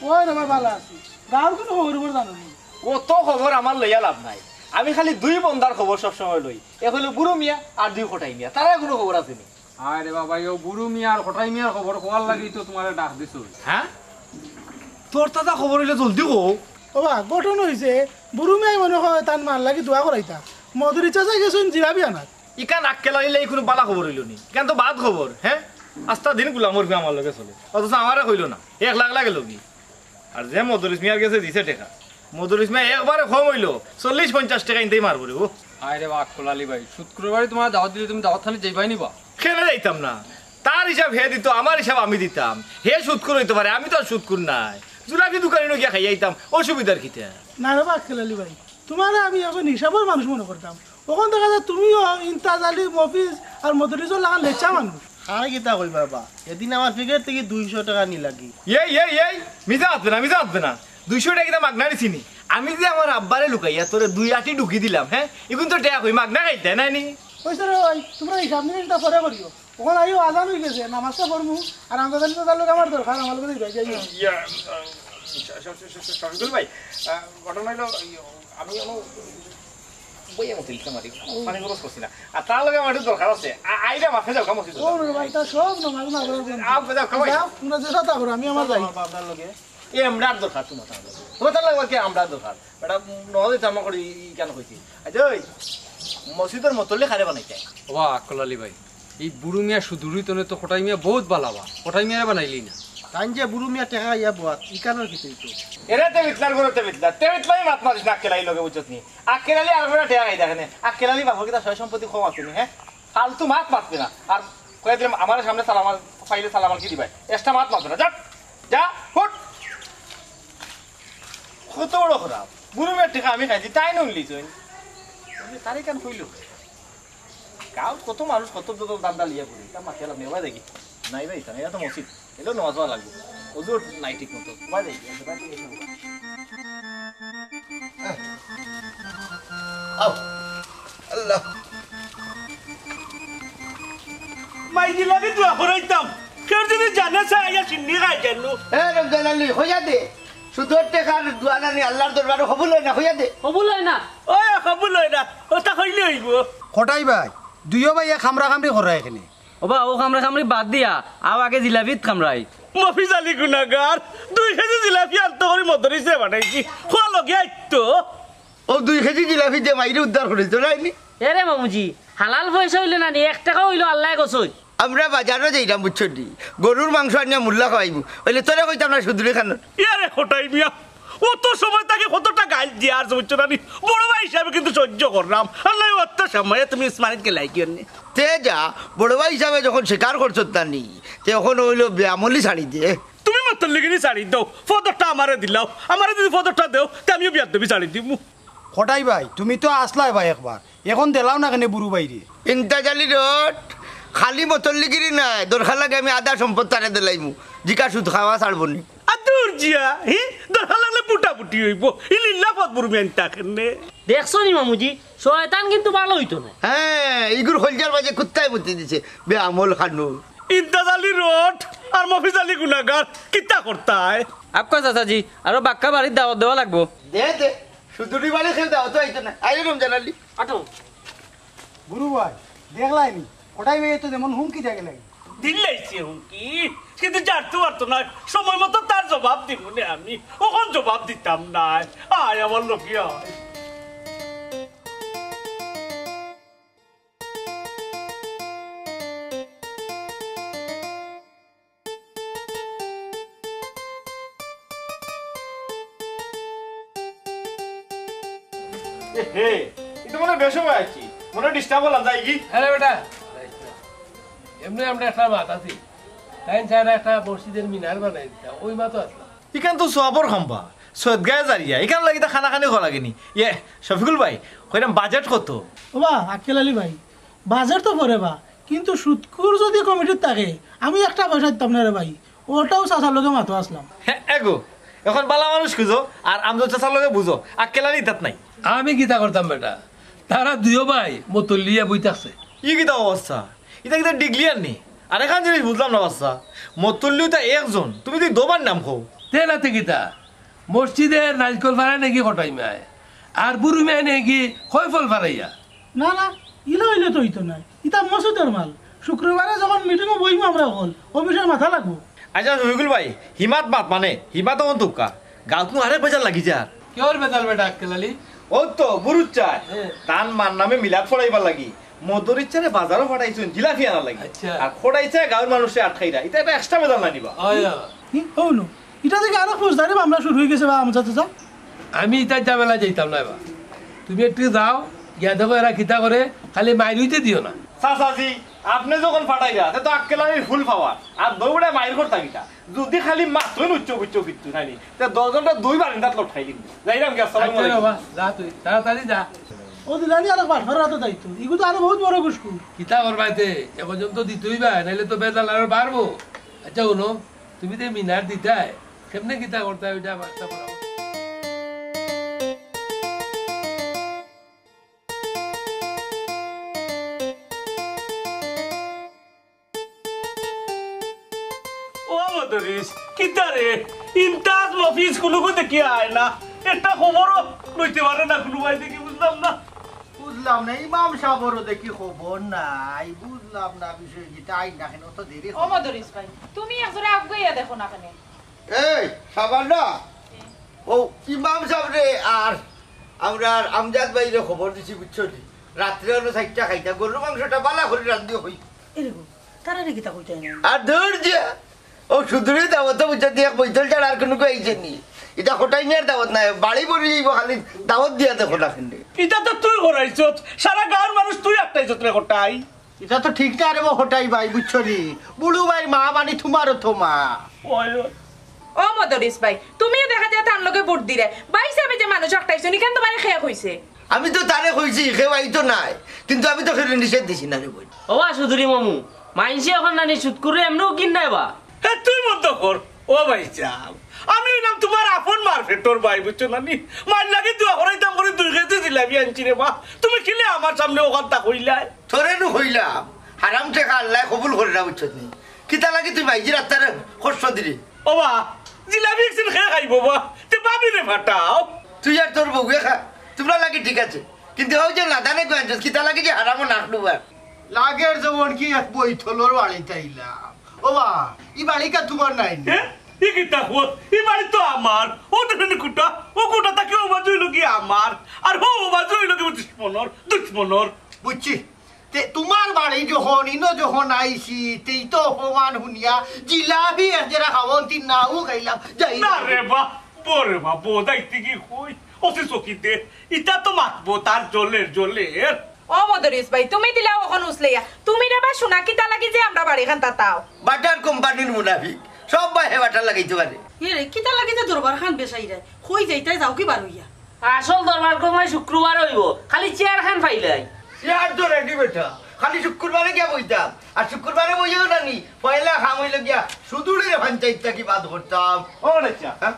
ওই রে ভাই ভালো আছি গাঁর কোনো খবর জানো নি কত খবর আমার লইয়া লাভ নাই আমি খালি দুই বন্দার খবর সবসময় লই এক হলো বুড়ো মিয়া আর দুই খটাই মিয়া তারা কোনো খবর আছে নি আরে বাবা ও বুড়ো মিয়া আর খটাই মিয়ার খবর কোয়ার লাগি তো তোমারে ডাক দিছো হ্যাঁ তোর দাদা খবর হইলে জলদি কো ওবা গঠন হইছে বুড়ু মেয়ে মনে হয় তার মান লাগি দোয়া করাইতা মধুরি চাচা গেছুন জিরাবি আনাত ইকান আক্কেল আইলে কোনো বালা খবর হইল নি ইকান তো বাদ খবর হ্যাঁ আস্তা দিন গুলামর ফি আমার লগে চলে অথচ আমারে কইল না 1 লাখ লাগে লগি আর যে মধুরিস মিয়ার কাছে দিছে টাকা মধুরিস মিয়া একবারে কম হইল 40-50 টাকা ইনতেই মারবো রে ও আরে বাবা কোলালি ভাই শুক্রবারে তোমার দাওয়াত দিলে তুমি দাওয়াত খালি যাইবাই নিবা খেলে যাইতাম না তার হিসাব হে দিত আমার হিসাব আমি দিতাম হে সুদকুর হইতে পারে আমি তো আর সুদকুর নাই জুলাকি দোকানে গিয়া খাই যাইতাম অসুবিধার খিতে না রে বাক খেলালি ভাই তোমার আমি এখন হিসাবের মানুষ মনে করতাম ওখান দেখা যায় তুমিও ইন্তাজ আলী মফিজ আর মধুরিজর লাগান লেচা মানুষ আর কিতা কইবা বাবা এদিন আমার ফিগার থেকে 200 টাকা নি লাগি এই মিজা আসবে না 200 টাকা কিনা মাগনা দিছিনি আমি যে আমার আব্বারে লুকাইয়া তোরে 2 আটি ঢুকি দিলাম হ্যাঁ এখন তো টাকা কই মাগনা খাইতে নাই নি কইছে রে ভাই তোমরা হিসাব নিকেশটা পরে করিও ওখানে আইও আজান হয়ে গেছে নামাজটা পড়মু আর আমদাদ আলী তার লোক আমার দরকার আমার লোক যাই শফিকুল ভাই ঘটনা হলো আমি বইয়া মতো ইচ্ছা মারি মানে খরচ করছি না আর তার লগে আমার দরকার আছে আইরা মাঠে যাও কাম আছে ও রে ভাই তা সব নামাজ না করে তোমরা যে সাথে করো আমি আমার যাই আপনার লগে এ আমরার দরকার তোমার লাগবে কি আমরার দরকার বেটা নহলে জামা করি কেন কইছি আচ্ছা ওই মসজিদের মতলে খারে বানাইতে বাবা কোলালি ভাই এই বুড়ো মিয়া সুদূরই তো খটাই মিয়া বহুত বালাবা খটাই মিয়া বানাইলি না তাই যে বুড়ো মিয়া টাকা ইয়া বাত ইকানোর কি তো এরে তে বিতলার করে তে বিতলাই মাত মারিস না আকেলাই লগে বুঝছত নি আকেলালি আর করে টাকা আই দেখেন আকেলালি বাবা কি তা সয় সম্পত্তি কম আছে নি হ্যাঁ ফালতু মাত মারবে না আর কই দিলাম আমার সামনে সালাম ফাইলে সালাম কি দিবাই এক্সট্রা মাত মারবে না যা ফুট কত বড় খারাপ বুড়ো মিয়া টাকা আমি খাইছি তাই নইলি তুই তারে কেন কইলো গাঁও কত মানুষ কত দান্দা লিয়া করি তা মাকে লাভ নেই দেখি নাই ভাই তা এটা তো মসজিদ এলো নামাজ পড়া লাগবে ওজোর নাই ঠিক মতো ভাই দেখি আল্লাহ মাইজি লাগি দোয়া করাইতাম কেউ যদি জানে আইয়া চিন্নি খাই জানো এ রমজান আলী হইয়া দে সুদর টাকার দোয়া নানি আল্লাহর দরবারে কবুল হয় না হইয়া দে কবুল হয় না ওই কবুল হয় না ওটা কইলে হইব খটাই ভাই দুইও ভাই খামরা খামরি করে এখানে ওবা ও খামরা খামরি বাদ দিয়া আও আগে জিলাপিত খামরাই মফিজ আলী গুনাগার 2 কেজি জিলাপি আনতে করে মদরিসে বানাইছি খোয়া লগে আইতো ও 2 কেজি জিলাপি দিয়ে মাইরে উদ্ধার করেছ নাইনি এরে মামুজি হালাল পয়সা হইলে না 1 টাকা হইলো আল্লাহ গছই আমরা বাজারও যাইতাম বুঝছো গরুর মাংস আনিয়া মূল্যা খাওয়াইব হইলে তোরা কইতাম না সুদূরে খান ইয়ারে খটাই মিয়া ও তো সময় তাকে কতটা গাল দিয়ে আর বুঝছো না বড় ভাই হিসাবে কিন্তু সহ্য করলাম আল্লাহ অত সময় তুমি ইসমানিতকে লাইকি অন্য তে যা বড় ভাই হিসাবে যখন স্বীকার করছো তা নি তখন হইলো ব্যামলি ছাড়ি দিয়ে তুমি মতন লিগিনি ছাড়ি দাও ফদরটা আমারে দিলাও আমারে যদি ফদরটা দেও তে আমিও বিয়ার দেবি ছাড়ি দিমু হঠাই ভাই তুমি তো আসলাই ভাই একবার এখন দেলাও না কেন বুড়ু বাইরে ইন্তাজালি রোড খালি মতল্লিগিরি নাই দরকার লাগে আমি আধা সম্পদ তারে দিলাইমু জিকা সুদ খাওয়া ছাড়বনি আদুর জিয়া হি দরকার লাগলে পুটাপুটি হইব ইলিল্লা পদ বুড়মি আনতা কেনে দেখছো নি মামুজি শয়তান কিন্তু ভালো হইতো না হ্যাঁ ইগুর হলজার মাঝে কুত্তায় বুদ্ধি দিছে বে আমল খানু ইন্তাজালি রোড আর মফিজ আলী গুনাগার কিতা করতায় আপকা চাচাজি আরো বাক্কা বাড়ির দাওয়াত দেওয়া লাগবো দে দে সুদুরি বাড়ি খেয়ে দাও তো আইতো না আইলে রমজান আলী আটো বুড়ু ভাই দেখলাই নি হঠাই ভাই তো যেমন হুমকি থাকে লাগে দিল্লাইছে হুমকি কিন্তু জানতে পারতো না সময় মতো তার জবাব দিব না আমি ওখন জবাব দিতাম না আয় আমার লোকিয়া হে এটা মনে বেশ সময় আছি মনে ডিস্টার্ব হলাম যাই কি আরে বেটা এমনি আমরা একটা মাত আছি তাই চার একটা মসজিদের মিনার বানাই দিতাম ওই মাতো আসলাম ইখান তো সোয়াবর খাম্বা সৈয়দ গায়ে জারিয়া এখান লাগি তা খানা খানি খোলা লাগেনি ইয়ে শফিকুল ভাই কইরাম বাজেট কত বা আক্কেল আলী ভাই বাজার তো পরে বা কিন্তু সুৎকুর যদি কমিটির থাকে আমি একটা পয়সা দিতাম না রে ভাই ওটাও চাচার লোকে মাতো আসলাম হ্যাঁ এগো এখন বালা মানুষ খুঁজো আর আমজো চাচার লগে বুঝো আক্কেলানি ইতাত নাই আমি কিতা করতাম বেটা তারা দুইও ভাই মতলিয়া বইতাছে ই কিতা অবস্থা এটা কিতা ডিগলিয়ার নি আর এখান জিনিস বুঝলাম না বাচ্চা মতল্লিও তা একজন তুমি যদি দোবার নাম খো তেলাতে কিতা মসজিদের নাজকল ফাড়ায় নাকি কটাই মায় আর বুড়ি মায় নাকি হয় ফল ফাড়াইয়া না না ইলা হইলে তো হইতো না ইটা মসুদের মাল শুক্রবারে যখন মিটিংও বইমু আমরা হল ও বিষয়ে মাথা লাগবো আচ্ছা শফিকুল ভাই হিমাত মাত মানে হিমাত অন তুকা গাঁত নু আরেক বেজার লাগি যা কেউর বেতাল বেটা আক্কেলালি ও তো বুরুচ চায় তান মান নামে মিলাদ ফড়াইবার লাগি মদর ইচ্ছারে বাজারও ফড়াইছুন জিলাপি আনা লাগি আর ফড়াইছে গাঁর মানুষে আটকাইরা এটা একটা এক্সট্রা বেজাল না নিবা হৌনো এটা থেকে আরো ফৌজদারি মামলা শুরু হয়ে গেছে বা আমজা চাচা আমি ইতার ঝামেলা যাইতাম না এবার তুমি একটু যাও গিয়া দেখো এরা খিতা করে খালি মাইর হইতে দিও না চাচাজি আপনি যখন ফাটাইরা তো আক্কেলানির ফুল পাওয়ার আর দৌড়ে মাইর করতা কিটা যদি খালি মাত্রই উচ্চ উচ্চ কিচ্ছু নাইনি তে 10 জনটা দুই বারিন্দাত লটকাই দিন যাইরাম কি আসসালামু আলাইকুম যা তুই তাড়াতাড়ি যা ও দিলানি আর বাটফার রাতে দায়িত্ব এগুলো তো আরো বহুত বড় গুসকু কিতা করবাইতে এখন তো দিতেই বা নাইলে তো বেজাল আরো বাড়বো আচ্ছা শুনো তুমি তো মিনার দিতাই কেমনে কিতা করতে ওইটা বাচ্চা পড়াবো কিতারে ইন্টাজ মফিজ কুলুকু দেখি আয় না একটা খবরও লইতে পারে না কুলু ভাই দেখি বুঝলাম না বুঝলাম না ইমাম সাহেবেরও দেখি খবর নাই বুঝলাম না বিষয় কি তাই না কেন তো দেরি ও মদরিস ভাই তুমি একজোড়া আগাইয়া দেখো না কেন এই সাবান্না ও ইমাম সাহেব রে আর আমরা আমজাদ ভাইরে খবর দিছি বুঝছো নি রাত্রে হলো 4টা খাইতা গরুর মাংসটা বালা করে রান্ধি হই এরকম তারা নাকি তা কইতাই না আর ধৈর্য ও শুধুই দাওয়াত বুঝা দিয়ে বইতল ছাড়া আর কোনো কইছে নি এটা কোটাই মিয়ার দাওয়াত নাই বাড়ি পড়ি যাইব খালি দাওয়াত দিয়া দেখো না কিন্তু এটা তো তুই করাইছ সারা গাঁর মানুষ তুই একটাইছ রে কোটাই এটা তো ঠিক না রে হটাই ভাই বুঝছো নি বুড়ু ভাই মা মানে তোমারও তো মা ও মদরিস ভাই তুমিও দেখা যায় তার লগে ভোট দিলে ভাই সাহেব যে মানুষ একটাইছো নি কেন তোমার খেয়া কইছে আমি তো তারে কইছি খেওয়াই তো নাই কিন্তু আমি তো খেলে নিষেধ দিছি না রে বই ও সুধুরি মামু মাইনসি এখন নানি সুদ করে এমনিও কিন নাই বা তুই মত কর ও ভাই চাপ আমি নাম তোমার আপন মার্কেটর ভাই বুঝছো নানি মার লাগে দোয়া করাইতাম করে 2 কেজি জিলাপি আনছি রে বা তুমি কিলে আমার সামনে ওখানটা কইলাই তোরে নু কইলাম হারাম টাকা আল্লাহ কবুল করে না বুঝছো নি কিতা লাগে তুই ভাইজি রাত্তারে কষ্ট দিলি ও বা জিলাপি একদিন খেয়ে খাইব বা তুই পাবি রে ফাটাও তুই আর তোর বউয়ে খা তোমরা লাগে ঠিক আছে কিন্তু ওই যে নাদানে কইছ কিতা লাগে যে হারামও নাকলু বা লাগের যেমন কি এক বইথলর বাড়িতে আইলাম ও বা ই বাড়িকা তোমার নাই ই কিতা হো ই বাড়ি তো আমার ও দেখেন কুটা ও কুটা তাকে ও বাজু লগি আমার আর ও বাজু লগি দুশ্মনর বুঝছি তে তোমার বাড়ি যখন ইনো যখন আইছি তেই তো অপমান শুনিয়া জিলাপি একজেরা খাওয়ান তিন নাও খাইলাম যাই না রে বা পরে বা বোদাইতে কি কই ওসে চকিতে ইটা তো মাতবো তার জলের ও মদরিস ভাই তুমি দিলাও এখন উসলেয়া তুমি রে বা শোনা কিতা লাগি যে আমরা বাড়ি খান তাও বাটার কোম্পানির মুনাফিক সব ভাই হেবাটা লাগাইতে পারে এরে কিতা লাগিতে দরবার খান বেসাই রে কই যাইতাই যাও কি বারুইয়া আসল দরবার কমাই শুক্রবার হইব খালি চেয়ার খান ফাইলাই চেয়ার তো রেডি বেটা খালি শুক্রবারে গিয়া বইতাম আর শুক্রবারে বইও না নি পয়লা খাম হইলে গিয়া সুদূরের পঞ্চায়েতটা কি বাদ করতাম ও রেচা হ্যাঁ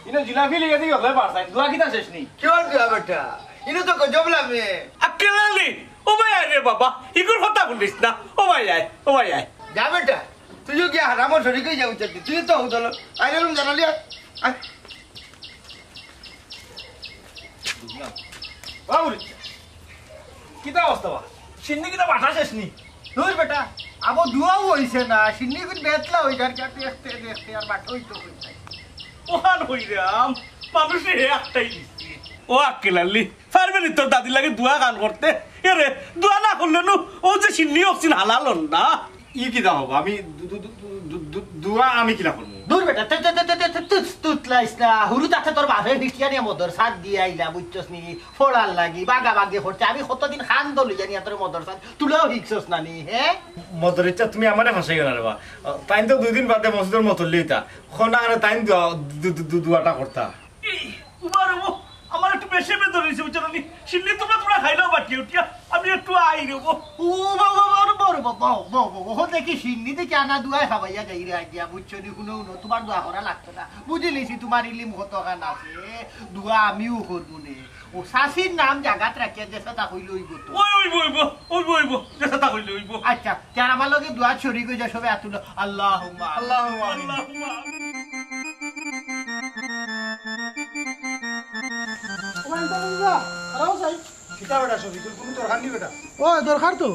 ইনো জিলাপি লিয়ে দিই হলে পারছাই দুয়া কিটা শেষ নি কি হল দুয়া বেটা ইনো তো গজব লাগে আকেলালি ও ভাই আয় রে বাবা ইগুর কথা বলিস না ও ভাই আয় যা বেটা তুইও গিয়া হারামো শরীর কই যাও তুই তো হদল আইলাম জানালি আয় বাবু রেচা কিটা অবস্থা বা সিন্নি কিটা বাটা শেষ নি ধুর বেটা আবো দুয়াও হইছে না সিন্নি কোন বেতলা হইতার কাছে দেখতে আর বাটই তো হইছে ওহান হইরাম মানুষে একটাই দিচ্ছে ও আকেলালি পারবেনি তোর দাদি লাগে দুয়া গান করতে এরে দুয়া না করলে নু ও যে সিন্নি অক্সিন হালাল না ই কিটা হবো আমি দুয়া আমি কিটা করবো দূর বেটা তুতলাইস না হুরু তাতে তোর বাপের খ্রিস্টিয়ানি মদর সাথ দিয়ে আইলা বুঝছস নি ফোড়ার লাগি বাগা বাগে করছে আমি কতদিন খান দলি জানি তোর মদর সাথ তুলাও শিখছস না নি হ্যাঁ মদর ইচ্ছা তুমি আমারে ফাঁসাই গেল রে বা তাই তো 2 দিন বাদে মসজিদের মতো লইতা খনা আরে তাই দুয়াটা করতা উমারো আমার একটু বেশি বেদ রইছে বুঝছনি সিন্নি তোমরা খাইলাও বাকি উঠিয়া আমি একটু আই রেব ও বাবা বাবা দেখি সিন্নি দেখি আনা দুয়াই খাবাইয়া যাই রে আইয়া বুঝছনি শুনো তোমার দোয়া করা লাগতো না বুঝিলিছি তোমার ইলিম কত গান আছে দুয়া আমিও করবো নে ও শাসির নাম জাগাত রাখিয়া যেসা তা হইল হইব তো ওইব যেসা তা হইল হইব আচ্ছা যার আমার লগে দোয়া শরীক হয়ে যা সবে আতুল আল্লাহুম্মা আল্লাহুম্মা ও দরকার তো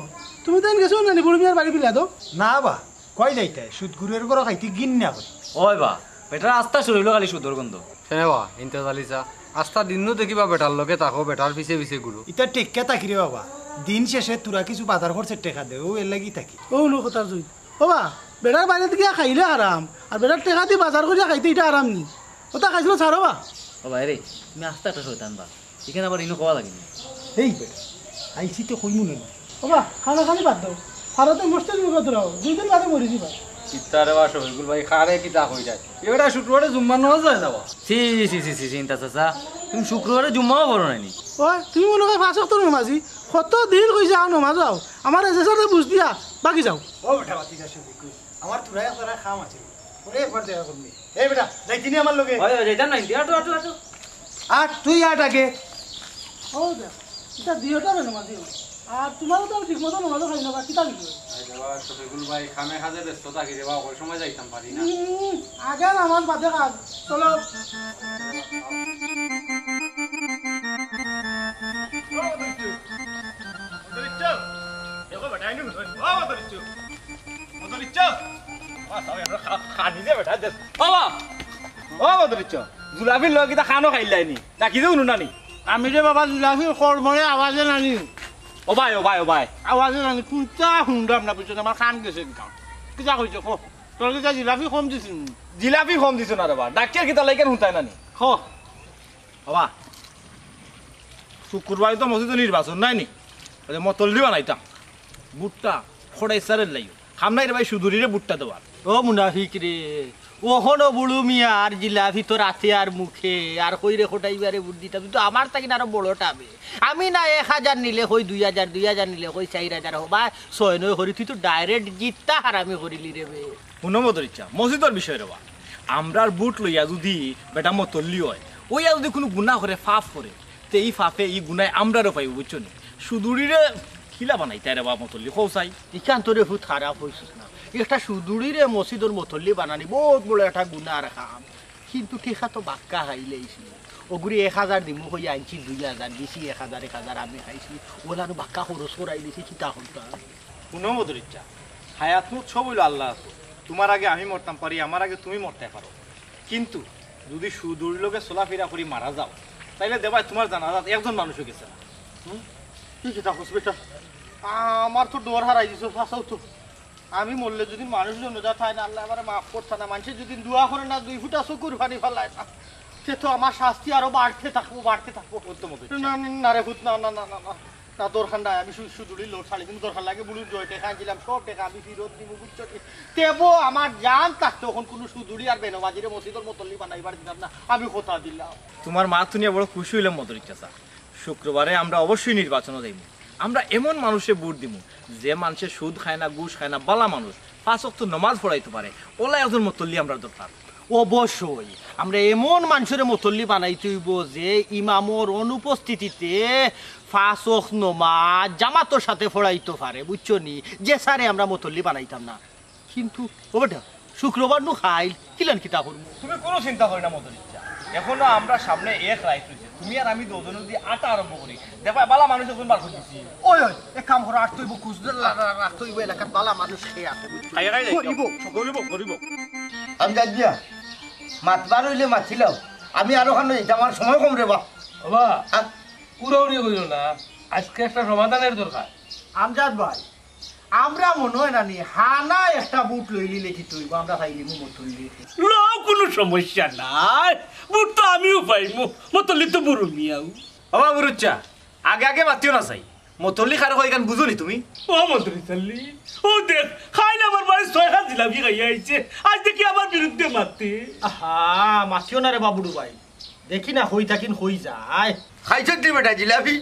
তুমি তো গেছো না বুড়ি মিয়ার বাড়ি পিলা তো না বা কই যাইতে সুদ গুরের ঘর খাইতে গিন না করে ওই বা বেটার আস্থা শুরু হইলো খালি সুদর গন্ধ সেনেবা ইনতে চালিছা আস্থা দিনও দেখিবা বেটার লগে তাকো বেটার পিছে পিছে ঘুরো ইটা টেক্কা তাকি রে বাবা দিন শেষে তোরা কিছু বাজার খরচে টেকা দে ও এর লাগি থাকি ও নো কথার জুই বাবা বেটার বাড়িতে গিয়া খাইলে আরাম আর বেটার টেকা দিয়ে বাজার করিয়া খাইতে এটা আরাম নি ওটা খাইছিল ছাড়ো বা ও ভাই রে তুমি আস্তে একটা শয়তান বা এখানে আবার ইনো কওয়া লাগেনি এই বেটা আইসি তো কইমু না বাবা খানা খালি বাদ দাও ভারতে মুশকিল মুখ ধরাও 2 দিন বাদে মরি যাবা চিত্তারে বা শহীদুল ভাই খারে কি তা হই যায় এবারে শুক্রবারে জুম্মা নওয়াজ যায় যাবা সি চিন্তা চাচা তুমি শুক্রবারে জুম্মাও পড়ো নাইনি ও তুমি মনে হয় 5 ওয়াক্ত নামাজি কত দিন কই যাও নামাজ যাও আমার এসেসারে বুঝ দিয়া বাকি যাও ও বেটা বাতি যাচ্ছে আমার তোরা তোরা খাম আছে ওরে একবার দেখা করবি এই বেটা যাইতিনি আমার লগে ওই যাইতাম না আটো আর তুই আট আগে ও দে এটা দিওটা নামাজি আর তোমারও তো ঠিক মতো নামাজ খাই না বাকি তা দিও যাবা শহীদুল ভাই খামে খাজে ব্যস্ত থাকি রে বা ওই সময় যাইতাম পারি না আগে নামাজ বাদে কাজ চলো জুলাফির লগে কিটা খানো খাইলাইনি নাকি যে উনুনানি আমি রে বাবা জিলাফি কর্মরে আওয়াজে নানি ও ভাই আওয়াজে নানি কুটা শুনলাম না পিছনে আমার খান গেছে কিটা কইছো কো তোর কিটা জিলাফি কম দিছিস জিলাপি কম দিছ না রে বা ডাক্তার কিটা লাইকেন হুঁতাই নানি খ বাবা শুক্রবার তো মসজিদে নির্বাচন নাই নি মতল দিবা নাইতাম বুটটা খড়াই সারের লাইও খামনাই রে ভাই সুদুরিরে বুটটা দেওয়ার ও মুনাফিক রে ওহনো বুড়ু মিয়া আর জিলাফি তো রাতে আর মুখে আর কইরে খোটাইবারে বুদ্ধিটা তুই তো আমার থাকি না আরো বড়টাবে আমি না 1000 নিলে কই 2000 নিলে কই 4000 হবা 6-9 করি তুই তো ডাইরেক্ট জিততা হারামি করিলি রে বে হুনমদর ইচ্ছা মসজিদের বিষয় রে বা আমরার বুট লইয়া যদি বেটা মতল্লি হয় ওইয়া যদি কোনো গুনাহ করে ফাফ করে তে এই ফাফে এই গুনায় আমরারও পাইব বুঝছো নি সুদুরিরে খিলা বানাই তাই রে বা মতল্লি কৌসাই ইকান তোরে খুব খারাপ হইছিস না একটা সুদূরিরে মসজিদের মতল্লি বানানি বহুত বড় একটা গুনার কাম কিন্তু ঠিকা তো বাক্কা খাইলেইছি ওগুরি 1000 দিমু হই আনছি 2000 দিছি 1000 আমি খাইছি ওলানো বাক্কা খরচ করাই দিছি চিতা হলতা হুনমদর ইচ্ছা হায়াত মুখ সব হইল আল্লাহ তোমার আগে আমি মরতাম পারি আমার আগে তুমি মরতে পারো কিন্তু যদি সুদূর লোকে চলাফেরা করি মারা যাও তাইলে দেবাই তোমার জানাজাত একজন মানুষও গেছে না কি চিতা হসপিটাল আমার তো ডোর হারাই দিছো ফাঁসাও তো আমি মরলে যদি মানুষ জনজা থাই না আল্লাহ আমার মাফ করছে না মানুষের যদি দোয়া করে না 2 ফুটা চকুর পানি ফেলায় না সে তো আমার শাস্তি আরো বাড়তে থাকবো উত্তম না রে ভূত না না দরকার নাই আমি শুধুই লোড ছাড়ি কিন্তু দরকার লাগে বুড়ির জয় টেকা আনছিলাম সব টেকা আমি ফিরত দিব বুঝছো তেবো আমার জান থাকতো এখন কোনো সুদুরি আর বেনবাজিরে মসজিদের মতলি বানাইবার দিলাম না আমি কথা দিলাম তোমার মা তুনিয়া বড় খুশি হইলাম মদর ইচ্ছা শুক্রবারে আমরা অবশ্যই নির্বাচনও যাইব আমরা এমন মানুষে ভোট দিব যে মানুষের সুদ খায় না ঘুষ খায় না বালা মানুষ 5 ওয়াক্ত নামাজ পড়াইতে পারে ওলা একজন মতল্লি আমরা দরকার অবশ্যই আমরা এমন মানুষের মতল্লি বানাইতে হইব যে ইমামর অনুপস্থিতিতে 5 ওয়াক্ত নামাজ জামাতের সাথে পড়াইতে পারে বুঝছো নি যে সারে আমরা মতল্লি বানাইতাম না কিন্তু ও বেটা শুক্রবার নু খাইল কিলান কিতা করব তুমি কোনো চিন্তা করি না মদর ইচ্ছা এখনো আমরা সামনে এক রাইট হইছে তুমি আর আমি দুজনে দিয়ে আটা আরম্ভ করি দেখো বালা মানুষ এখন বার করতেছি ওই ওই এক কাম করো আর তুইব কুজদের রাখ তুইব এলাকার বালা মানুষ খেয়ে আছে করিব আমি যাই দিয়া মাতবার হইলে মাছিলাম আমি আরো খান আমার সময় কম রে বাবা পুরোপুরি কইল না আজকে একটা সমাধানের দরকার আমজাদ ভাই আমরা মনে হয় নানি হানা একটা বুট লইলি লেখি তুইব আমরা খাইলি মতল্লি লও কোনো সমস্যা নাই বুট তো আমিও পাইমু মতলি তো বুড়ো মিয়াও বাবা বুরুচ্চা আগে আগে মাতিও না চাই মতল্লি খার কই গান বুঝো নি তুমি ও মতলি চাল্লি ও দেখ খাইলে আমার বাড়ি 6 হাত জিলাপি খাইয়া আইছে আজ দেখি আমার বিরুদ্ধে মারতে আহা মাতিও না রে বাবুড়ু ভাই দেখি না হই থাকিন হই যায় খাইছ তুই বেটা জিলাপি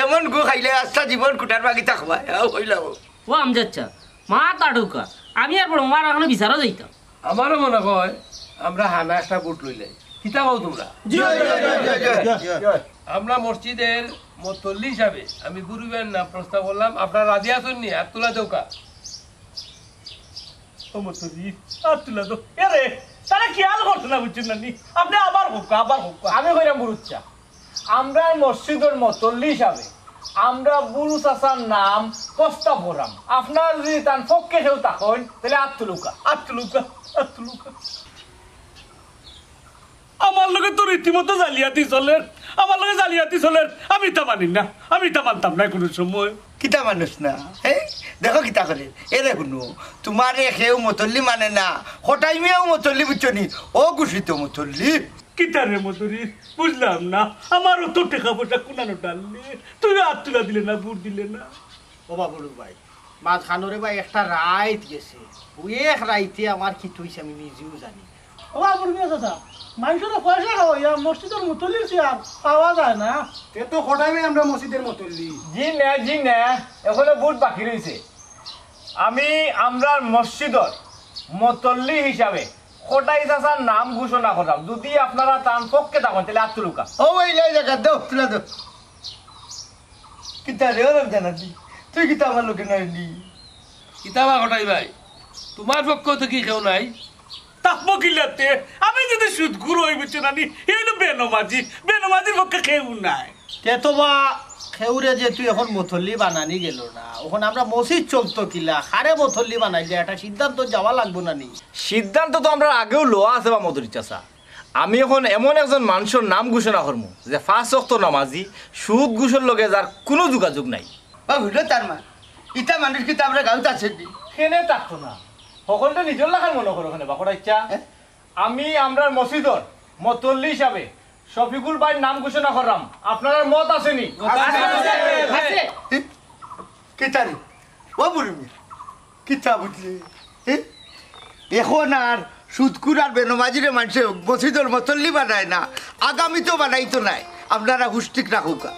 এমন গো খাইলে আস্থা জীবন কুটার বাকি থাকবা হইলাম ও আমজাচ্ছা মা তাড়ুকা আমি আর বড় মার এখনো বিচারও যাইতাম আমারও মনে হয় আমরা হানা একটা বুট লইলে কিতা কও তোমরা আমরা মসজিদের মতল্লি হিসাবে আমি গুরুবের নাম প্রস্তাব করলাম আপনারা রাজি আছেন নি হাত তোলা দৌকা ও মতলি আর তুলা তো এরে তারা খেয়াল করছে না বুঝছেন না নি আপনি আবার হোক আমি কইরাম বুরুচ্চা আমরা মসজিদের মতল্লি হিসাবে আমরা বুরু চাচার নাম প্রস্তাব করাম আপনার যদি তার পক্ষে কেউ তখন তাহলে আত্মলুকা আমার লগে তো রীতিমতো জালিয়াতি চলে আমার লগে জালিয়াতি চলে আমি তা মানি না আমি তা মানতাম না কোনো সময় কিতা মানুষ না হ্যাঁ দেখো কিতা করে এরে শুনো তোমার সেও মতল্লি মানে না হঠাই মিয়াও মতল্লি বুঝছো নি ও ঘোষিত মতল্লি কিতারে মতরি বুঝলাম না আমারও তো টাকা পয়সা কোনানো ডাললে তুই হাত তুলা দিলে না বুট দিলে না ও বাবুড়ু ভাই মাছ খানোরে ভাই একটা রাইত গেছে ওই এক রাইতে আমার কি তুইছে আমি নিজেও জানি ও বাবুর মিয়া চাচা মানুষের পয়সা খাওয়াইয়া মসজিদের মতল্লি চেয়ার পাওয়া যায় না তে তো হঠাৎই আমরা মসজিদের মতল্লি জি না এখনো বুট বাকি রয়েছে আমরা মসজিদর মতল্লি হিসাবে কোটাই চাচার নাম ঘোষণা করলাম যদি আপনারা তার পক্ষে থাকেন তাহলে আত্মলুকা ও ওই জায়গা দাও তুলা দাও কিতা রে ওরম জানাতি তুই কিতা আমার লোকে নাই নি কিতাবা ঘটাই ভাই তোমার পক্ষ তো কি কেউ নাই তাপো কিলাতে আমি যদি সুদ গুরু হই বুঝছো না নি এইলো বেনমাজির পক্ষে কেউ নাই তে তো বা খেউরে যে তুই এখন মথল্লি বানানি গেল না এখন আমরা মসজিদ চলতো কিলা হারে মথল্লি বানাইলে একটা সিদ্ধান্ত যাওয়া লাগবো না নি সিদ্ধান্ত তো আমরা আগেও লোয়া আছে বা মধুরী চাচা আমি এখন এমন একজন মানুষের নাম ঘোষণা করবো যে 5 ওয়াক্ত নামাজি সুদ ঘুষের লগে যার কোনো যোগাযোগ নাই বা হইলো তার মা ইটা মানুষ কিতা আমরা গাঁত আছে কেনে থাকতো না সকলটা নিজের লাগার মনে করো ওখানে বাকড়া ইচ্ছা আমি আমরা মসজিদর মতল্লি হিসাবে শফিকুল ভাইয়ের নাম ঘোষণা করলাম আপনার মত আসেনি কিতা রে ও বুড়ি কিতা বুঝলি এখন আর সুদকুর আর বেনমাজিরে মানুষে মসজিদের মতল্লি বানায় না আগামী তো বানাইতো নাই আপনারা হুস্টিক রাখুকা